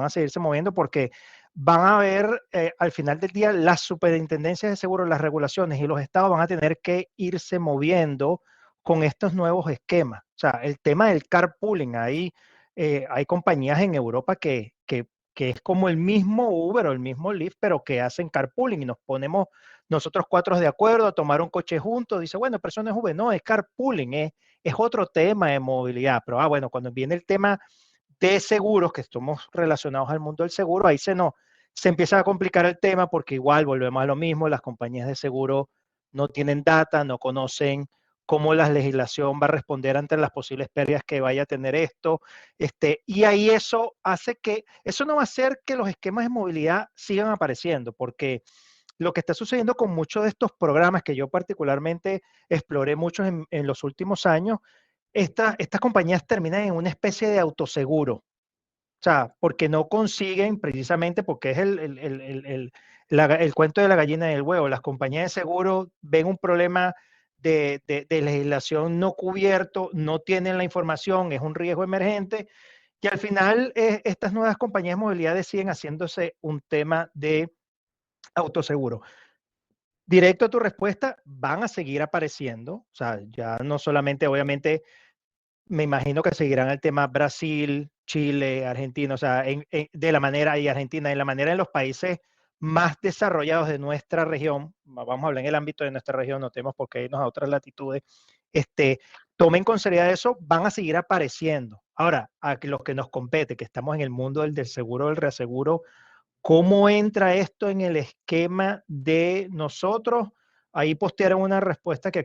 C: porque van a haber, al final del día, las superintendencias de seguros, las regulaciones y los estados van a tener que irse moviendo con estos nuevos esquemas. O sea, el tema del carpooling, hay compañías en Europa que es como el mismo Uber o el mismo Lyft, pero que hacen carpooling y nos ponemos nosotros cuatro de acuerdo a tomar un coche juntos. Dice, bueno, pero eso no es Uber, no, es carpooling, es otro tema de movilidad. Pero bueno, cuando viene el tema de seguros, que estamos relacionados al mundo del seguro, ahí se empieza a complicar el tema porque igual volvemos a lo mismo, las compañías de seguro no tienen data, no conocen cómo la legislación va a responder ante las posibles pérdidas que vaya a tener esto. Y ahí eso hace que, eso no va a hacer que los esquemas de movilidad sigan apareciendo, porque lo que está sucediendo con muchos de estos programas que yo particularmente exploré muchos en los últimos años, estas compañías terminan en una especie de autoseguro. O sea, porque no consiguen precisamente, porque es el cuento de la gallina y el huevo. Las compañías de seguro ven un problema de legislación no cubierto, no tienen la información, es un riesgo emergente, y al final estas nuevas compañías de movilidad deciden haciéndose un tema de autoseguro. Directo a tu respuesta, van a seguir apareciendo, o sea, ya no solamente, obviamente, me imagino que seguirán el tema Brasil, Chile, Argentina, o sea, de la manera, y Argentina, de la manera en los países más desarrollados de nuestra región, vamos a hablar en el ámbito de nuestra región, no tenemos por qué irnos a otras latitudes, tomen con seriedad eso, van a seguir apareciendo. Ahora, a los que nos compete, que estamos en el mundo del seguro, del reaseguro, ¿cómo entra esto en el esquema de nosotros? Ahí postearon una respuesta que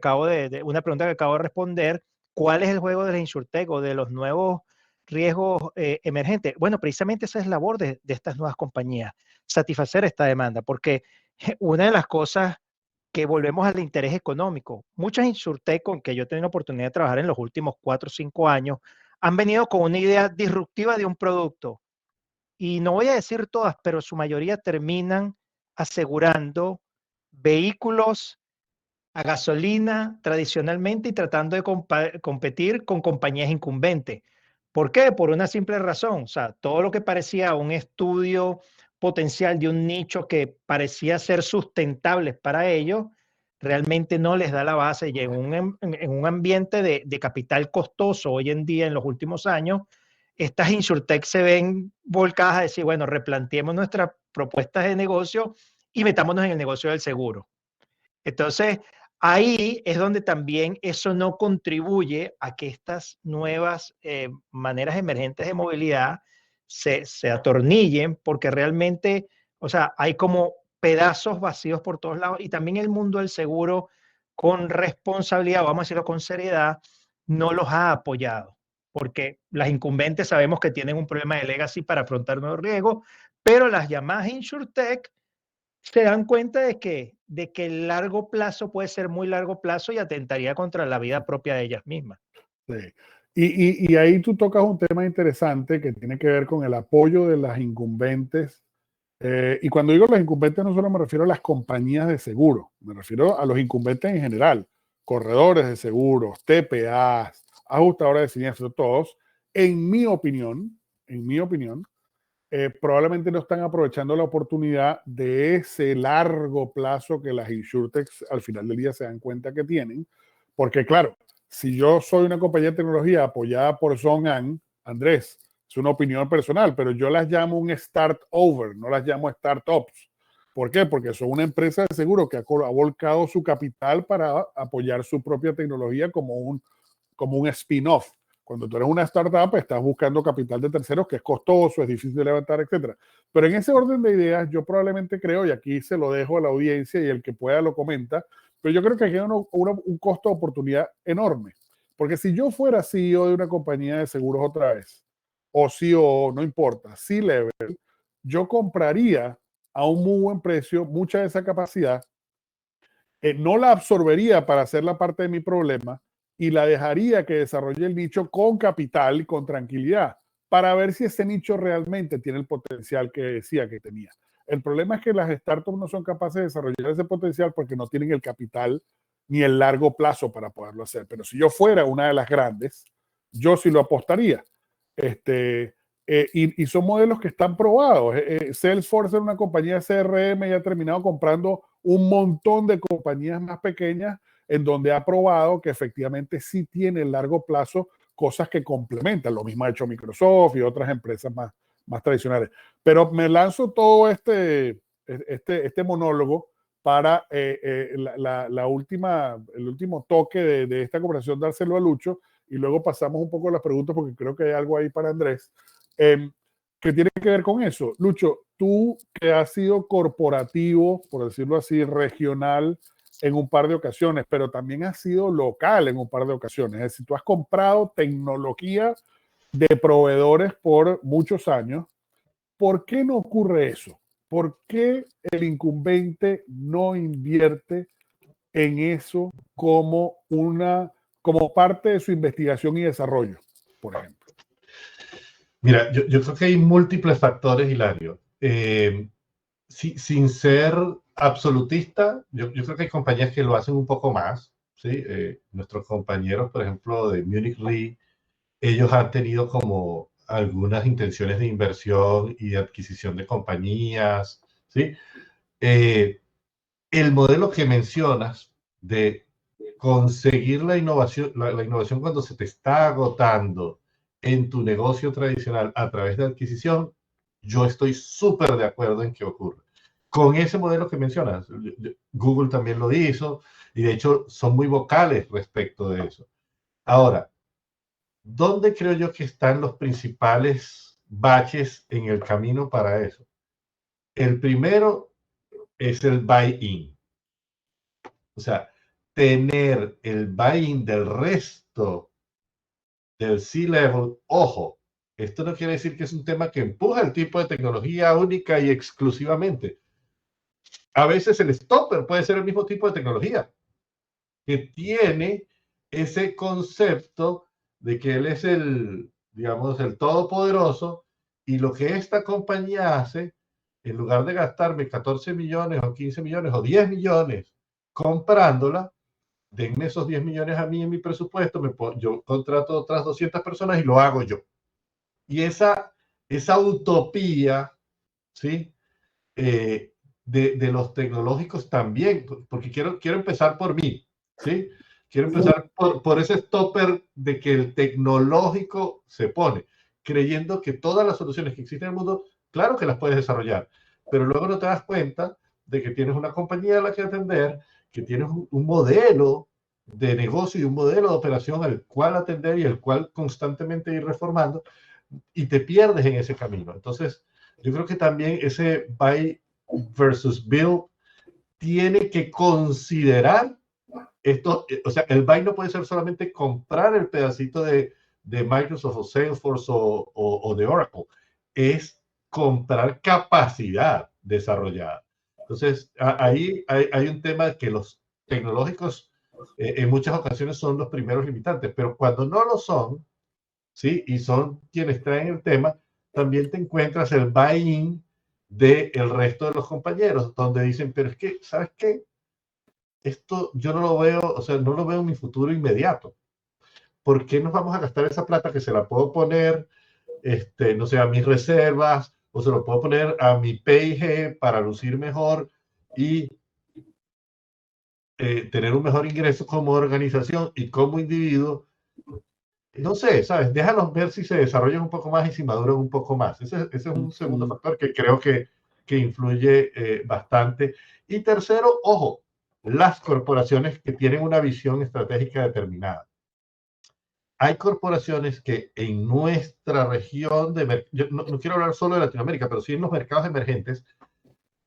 C: una pregunta que acabo de responder. ¿Cuál es el juego de la InsurTech o de los nuevos riesgos emergentes? Bueno, precisamente esa es la labor de estas nuevas compañías, satisfacer esta demanda, porque una de las cosas que volvemos al interés económico, muchas InsurTech con que yo he tenido la oportunidad de trabajar en los últimos 4 o 5 años, han venido con una idea disruptiva de un producto y no voy a decir todas, pero su mayoría terminan asegurando vehículos a gasolina tradicionalmente y tratando de competir con compañías incumbentes. ¿Por qué? Por una simple razón. O sea, todo lo que parecía un estudio potencial de un nicho que parecía ser sustentable para ellos, realmente no les da la base y en un ambiente de capital costoso hoy en día, en los últimos años, estas insurtech se ven volcadas a decir, bueno, replanteemos nuestras propuestas de negocio y metámonos en el negocio del seguro. Entonces, ahí es donde también eso no contribuye a que estas nuevas maneras emergentes de movilidad se atornillen, porque realmente, o sea, hay como pedazos vacíos por todos lados y también el mundo del seguro con responsabilidad, vamos a decirlo con seriedad, no los ha apoyado, porque las incumbentes sabemos que tienen un problema de legacy para afrontar nuevos riesgos, pero las llamadas InsurTech se dan cuenta de que el largo plazo puede ser muy largo plazo y atentaría contra la vida propia de ellas mismas.
A: Sí. Y ahí tú tocas un tema interesante que tiene que ver con el apoyo de las incumbentes. Y cuando digo las incumbentes no solo me refiero a las compañías de seguro, me refiero a los incumbentes en general, corredores de seguros, TPAs, ajustadores de siniestros, todos, en mi opinión, probablemente no están aprovechando la oportunidad de ese largo plazo que las insurtechs al final del día se dan cuenta que tienen, porque claro, si yo soy una compañía de tecnología apoyada por Song An, Andrés, es una opinión personal, pero yo las llamo un start over, no las llamo startups. ¿Por qué? Porque son una empresa de seguro que ha volcado su capital para apoyar su propia tecnología como un spin-off. Cuando tú eres una startup, estás buscando capital de terceros que es costoso, es difícil de levantar, etc. Pero en ese orden de ideas, yo probablemente creo, y aquí se lo dejo a la audiencia y el que pueda lo comenta, pero yo creo que aquí hay un costo de oportunidad enorme. Porque si yo fuera CEO de una compañía de seguros otra vez, o CEO, no importa, C-level, yo compraría a un muy buen precio mucha de esa capacidad, no la absorbería para hacer la parte de mi problema y la dejaría que desarrolle el nicho con capital y con tranquilidad para ver si ese nicho realmente tiene el potencial que decía que tenía. El problema es que las startups no son capaces de desarrollar ese potencial porque no tienen el capital ni el largo plazo para poderlo hacer. Pero si yo fuera una de las grandes, yo sí lo apostaría. Y son modelos que están probados. Salesforce es una compañía de CRM y ha terminado comprando un montón de compañías más pequeñas en donde ha probado que efectivamente sí tiene en largo plazo cosas que complementan. Lo mismo ha hecho Microsoft y otras empresas más tradicionales. Pero me lanzo todo este monólogo para el último toque de esta conversación, dárselo a Lucho, y luego pasamos un poco a las preguntas porque creo que hay algo ahí para Andrés, que tiene que ver con eso. Lucho, tú que has sido corporativo, por decirlo así, regional en un par de ocasiones, pero también has sido local en un par de ocasiones. Es decir, tú has comprado tecnología de proveedores por muchos años. ¿Por qué no ocurre eso? ¿Por qué el incumbente no invierte en eso como parte de su investigación y desarrollo, por ejemplo?
D: Mira, yo creo que hay múltiples factores, Hilario. Sin ser absolutista, yo creo que hay compañías que lo hacen un poco más, ¿sí? Nuestros compañeros, por ejemplo, de Munich Re, ellos han tenido como algunas intenciones de inversión y de adquisición de compañías, ¿sí? El modelo que mencionas de conseguir la innovación cuando se te está agotando en tu negocio tradicional a través de adquisición, yo estoy súper de acuerdo en que ocurre. Con ese modelo que mencionas, Google también lo hizo y de hecho son muy vocales respecto de eso. Ahora, ¿dónde creo yo que están los principales baches en el camino para eso? El primero es el buy-in. O sea, tener el buy-in del resto del C-level, ojo, esto no quiere decir que es un tema que empuja el tipo de tecnología única y exclusivamente. A veces el stopper puede ser el mismo tipo de tecnología, que tiene ese concepto de que él es digamos, el todopoderoso, y lo que esta compañía hace, en lugar de gastarme 14 millones o 15 millones o 10 millones comprándola, denme esos 10 millones a mí en mi presupuesto, yo contrato otras 200 personas y lo hago yo. Y esa utopía, ¿sí? De los tecnológicos también, porque quiero empezar por mí, ¿sí? Quiero empezar por ese stopper de que el tecnológico se pone, creyendo que todas las soluciones que existen en el mundo, claro que las puedes desarrollar, pero luego no te das cuenta de que tienes una compañía a la que atender, que tienes un modelo de negocio y un modelo de operación al cual atender y el cual constantemente ir reformando, y te pierdes en ese camino. Entonces, yo creo que también ese buy versus build tiene que considerar esto. O sea, el buy no puede ser solamente comprar el pedacito de Microsoft o Salesforce o de Oracle, es comprar capacidad desarrollada. Entonces, ahí hay un tema de que los tecnológicos en muchas ocasiones son los primeros limitantes, pero cuando no lo son, ¿sí? Y son quienes traen el tema, también te encuentras el buy-in del resto de los compañeros, donde dicen, pero es que, ¿sabes qué? Esto yo no lo veo, o sea, no lo veo en mi futuro inmediato. ¿Por qué nos vamos a gastar esa plata que se la puedo poner, no sé, a mis reservas, o se lo puedo poner a mi P&G para lucir mejor y tener un mejor ingreso como organización y como individuo? No sé, ¿sabes? Déjalos ver si se desarrollan un poco más y si maduran un poco más. Ese es un segundo factor que creo que influye bastante. Y tercero, ojo, las corporaciones que tienen una visión estratégica determinada. Hay corporaciones que en nuestra región yo no quiero hablar solo de Latinoamérica, pero sí en los mercados emergentes,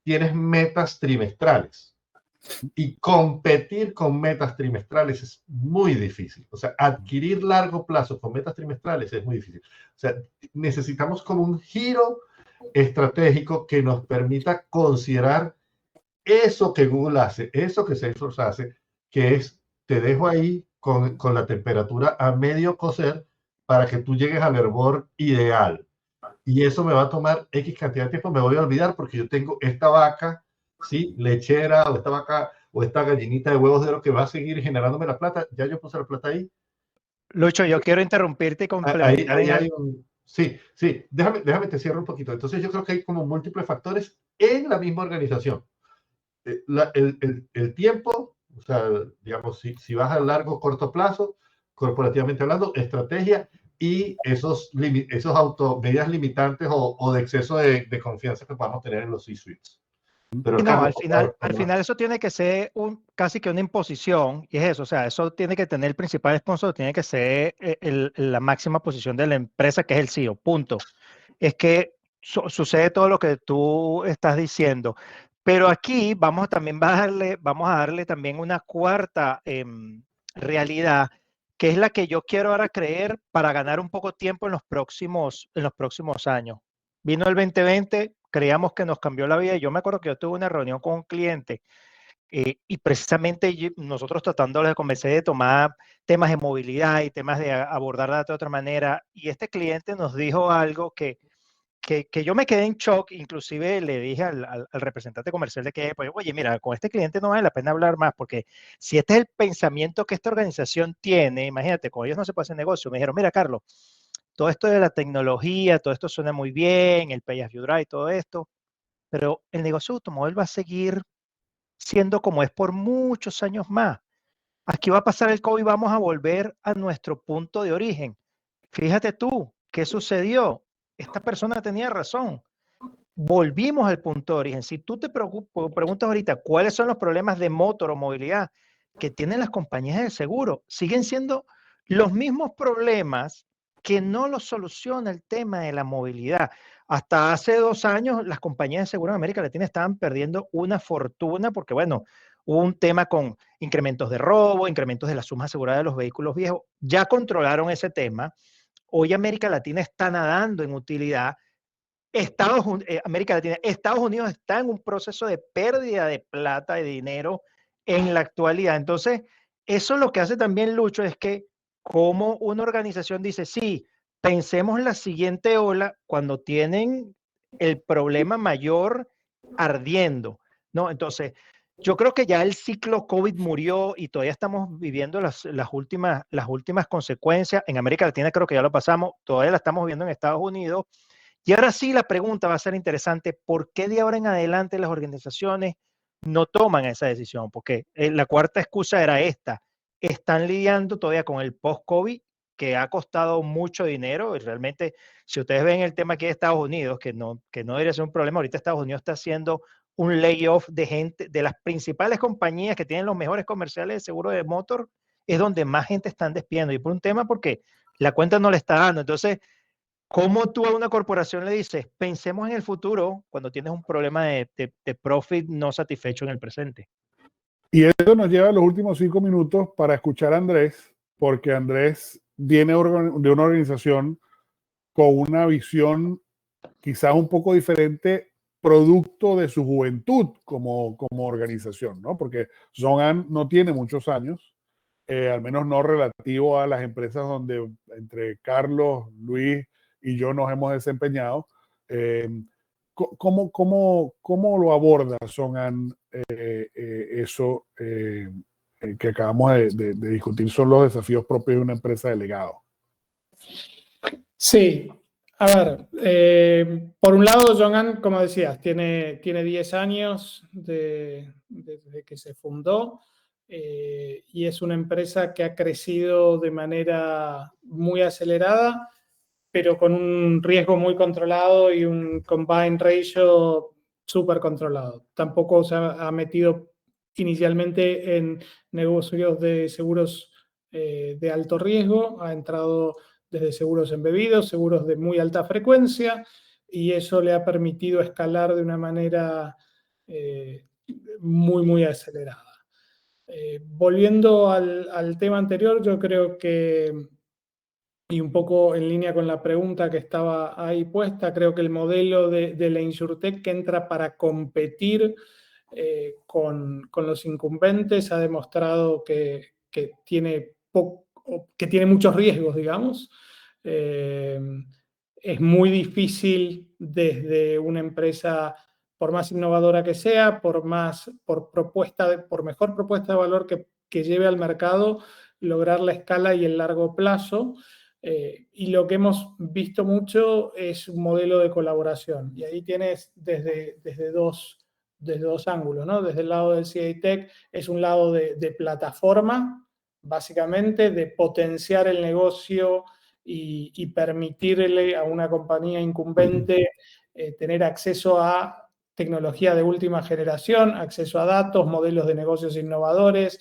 D: tienes metas trimestrales. Y competir con metas trimestrales es muy difícil. O sea, adquirir largo plazo con metas trimestrales es muy difícil. O sea, necesitamos como un giro estratégico que nos permita considerar eso que Google hace, eso que Salesforce hace, que es, te dejo ahí con la temperatura a medio cocer para que tú llegues al hervor ideal. Y eso me va a tomar X cantidad de tiempo, me voy a olvidar porque yo tengo esta vaca, ¿sí? Lechera, o esta vaca, o esta gallinita de huevos de oro que va a seguir generándome la plata. Ya yo puse la plata ahí.
C: Lucho, yo quiero interrumpirte y complementar
D: Ahí hay un... Sí, sí, déjame te cierro un poquito. Entonces yo creo que hay como múltiples factores en la misma organización. El tiempo, o sea, digamos, si vas a largo o corto plazo, corporativamente hablando, estrategia y esos medidas limitantes o de exceso de confianza que podamos tener en los C-suites. Pero
C: no,
D: Carlos,
C: al final eso tiene que ser casi que una imposición, y es eso, o sea, eso tiene que tener el principal sponsor, tiene que ser la máxima posición de la empresa, que es el CEO, punto. Es que sucede todo lo que tú estás diciendo, pero aquí vamos a darle también una cuarta realidad, que es la que yo quiero ahora creer para ganar un poco tiempo en los próximos años. Vino el 2020, creíamos que nos cambió la vida. Y yo me acuerdo que yo tuve una reunión con un cliente y precisamente nosotros tratándoles de convencer de tomar temas de movilidad y temas de abordar de otra manera. Y este cliente nos dijo algo que yo me quedé en shock. Inclusive le dije al representante comercial de que, pues, oye, mira, con este cliente no vale la pena hablar más, porque si este es el pensamiento que esta organización tiene, imagínate, con ellos no se puede hacer negocio. Me dijeron, mira, Carlos, todo esto de la tecnología, todo esto suena muy bien, el pay as you drive, todo esto, pero el negocio automóvil va a seguir siendo como es por muchos años más. Aquí va a pasar el COVID y vamos a volver a nuestro punto de origen. Fíjate tú, ¿qué sucedió? Esta persona tenía razón. Volvimos al punto de origen. Si tú te preguntas ahorita cuáles son los problemas de motor o movilidad que tienen las compañías de seguro, siguen siendo los mismos problemas que no los soluciona el tema de la movilidad. Hasta hace 2 años, las compañías de seguro en América Latina estaban perdiendo una fortuna porque, bueno, hubo un tema con incrementos de robo, incrementos de la suma asegurada de los vehículos viejos. Ya controlaron ese tema. Hoy América Latina está nadando en utilidad. América Latina, Estados Unidos está en un proceso de pérdida de plata, de dinero en la actualidad. Entonces, eso lo que hace también Lucho es que como una organización dice, sí, pensemos la siguiente ola cuando tienen el problema mayor ardiendo, ¿no? Entonces, yo creo que ya el ciclo COVID murió y todavía estamos viviendo las últimas consecuencias. En América Latina creo que ya lo pasamos, todavía la estamos viendo en Estados Unidos. Y ahora sí la pregunta va a ser interesante, ¿por qué de ahora en adelante las organizaciones no toman esa decisión? Porque la cuarta excusa era esta, están lidiando todavía con el post-COVID que ha costado mucho dinero y realmente si ustedes ven el tema aquí de Estados Unidos, que no debería ser un problema, ahorita Estados Unidos está haciendo un layoff de gente, de las principales compañías que tienen los mejores comerciales de seguro de motor, es donde más gente están despidiendo y por un tema porque la cuenta no le está dando. Entonces, ¿cómo tú a una corporación le dices, pensemos en el futuro cuando tienes un problema de profit no satisfecho en el presente?
A: Y eso nos lleva a los últimos 5 minutos para escuchar a Andrés, porque Andrés viene de una organización con una visión quizás un poco diferente, producto de su juventud como organización, ¿no? Porque ZongAn no tiene muchos años, al menos no relativo a las empresas donde entre Carlos, Luis y yo nos hemos desempeñado. ¿Cómo lo aborda ZongAn eso que acabamos de discutir? Son los desafíos propios de una empresa de legado.
B: Sí, a ver, por un lado, ZongAn, como decías, tiene 10 años desde que se fundó y es una empresa que ha crecido de manera muy acelerada, pero con un riesgo muy controlado y un combined ratio súper controlado. Tampoco se ha metido inicialmente en negocios de seguros de alto riesgo, ha entrado desde seguros embebidos, seguros de muy alta frecuencia, y eso le ha permitido escalar de una manera muy, muy acelerada. Volviendo al tema anterior, yo creo que, y un poco en línea con la pregunta que estaba ahí puesta, creo que el modelo de la InsurTech que entra para competir con los incumbentes ha demostrado que tiene muchos riesgos, digamos. Es muy difícil desde una empresa, por más innovadora que sea, por mejor propuesta de valor que lleve al mercado, lograr la escala y el largo plazo. Y lo que hemos visto mucho es un modelo de colaboración. Y ahí tienes desde dos ángulos, ¿no? Desde el lado del CI Tech es un lado de plataforma, básicamente, de potenciar el negocio y permitirle a una compañía incumbente tener acceso a tecnología de última generación, acceso a datos, modelos de negocios innovadores,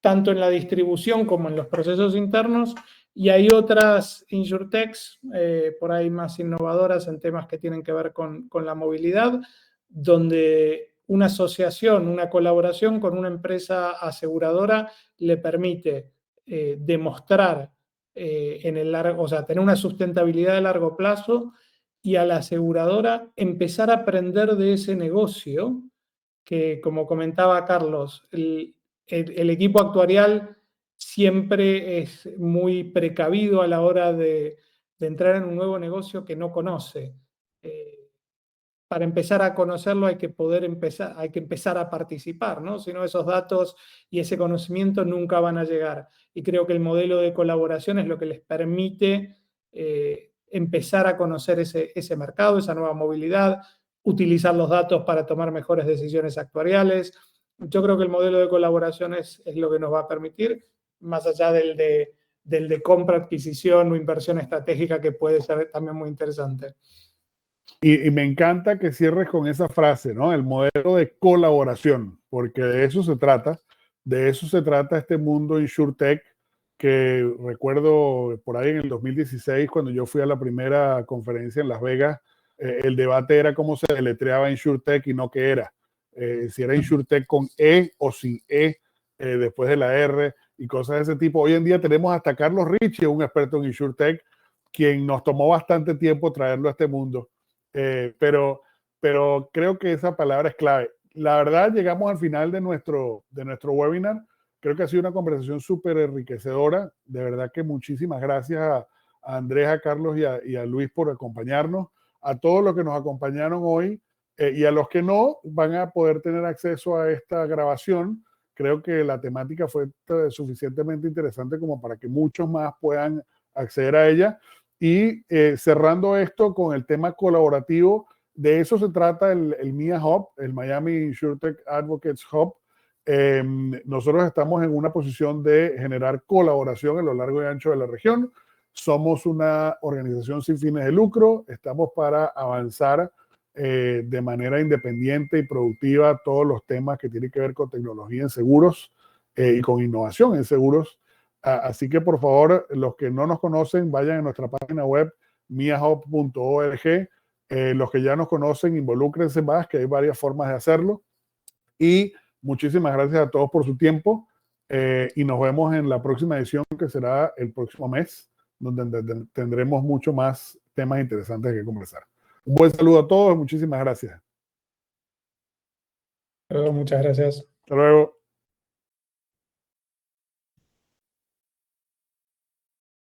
B: tanto en la distribución como en los procesos internos. Y hay otras InsurTechs por ahí más innovadoras en temas que tienen que ver con la movilidad, donde una asociación, una colaboración con una empresa aseguradora le permite demostrar o sea, tener una sustentabilidad de largo plazo y a la aseguradora empezar a aprender de ese negocio que, como comentaba Carlos, el equipo actuarial siempre es muy precavido a la hora de entrar en un nuevo negocio que no conoce. Para empezar a conocerlo hay que empezar a participar, ¿no? Si no, esos datos y ese conocimiento nunca van a llegar. Y creo que el modelo de colaboración es lo que les permite empezar a conocer ese mercado, esa nueva movilidad, utilizar los datos para tomar mejores decisiones actuariales. Yo creo que el modelo de colaboración es lo que nos va a permitir, más allá del de compra, adquisición o inversión estratégica, que puede ser también muy interesante.
A: Y me encanta que cierres con esa frase, ¿no? El modelo de colaboración, porque de eso se trata este mundo InsurTech, que recuerdo por ahí en el 2016, cuando yo fui a la primera conferencia en Las Vegas, el debate era cómo se deletreaba InsurTech y no qué era. Si era InsurTech con E o sin E, después de la R y cosas de ese tipo. Hoy en día tenemos hasta Carlos Richie, un experto en InsurTech, quien nos tomó bastante tiempo traerlo a este mundo. Pero creo que esa palabra es clave. La verdad, llegamos al final de nuestro webinar. Creo que ha sido una conversación súper enriquecedora. De verdad que muchísimas gracias a Andrés, a Carlos y a Luis por acompañarnos. A todos los que nos acompañaron hoy y a los que no, van a poder tener acceso a esta grabación. Creo que la temática fue suficientemente interesante como para que muchos más puedan acceder a ella. Y cerrando esto con el tema colaborativo, de eso se trata el MIA Hub, el Miami InsurTech Advocates Hub. Nosotros estamos en una posición de generar colaboración a lo largo y ancho de la región. Somos una organización sin fines de lucro, estamos para avanzar de manera independiente y productiva todos los temas que tienen que ver con tecnología en seguros y con innovación en seguros. Así que, por favor, los que no nos conocen, vayan a nuestra página web, miahub.org. Los que ya nos conocen, involúcrense más, que hay varias formas de hacerlo. Y muchísimas gracias a todos por su tiempo. Y nos vemos en la próxima edición, que será el próximo mes, donde tendremos mucho más temas interesantes que conversar. Un buen saludo a todos. Muchísimas gracias.
B: Muchas gracias.
A: Hasta luego.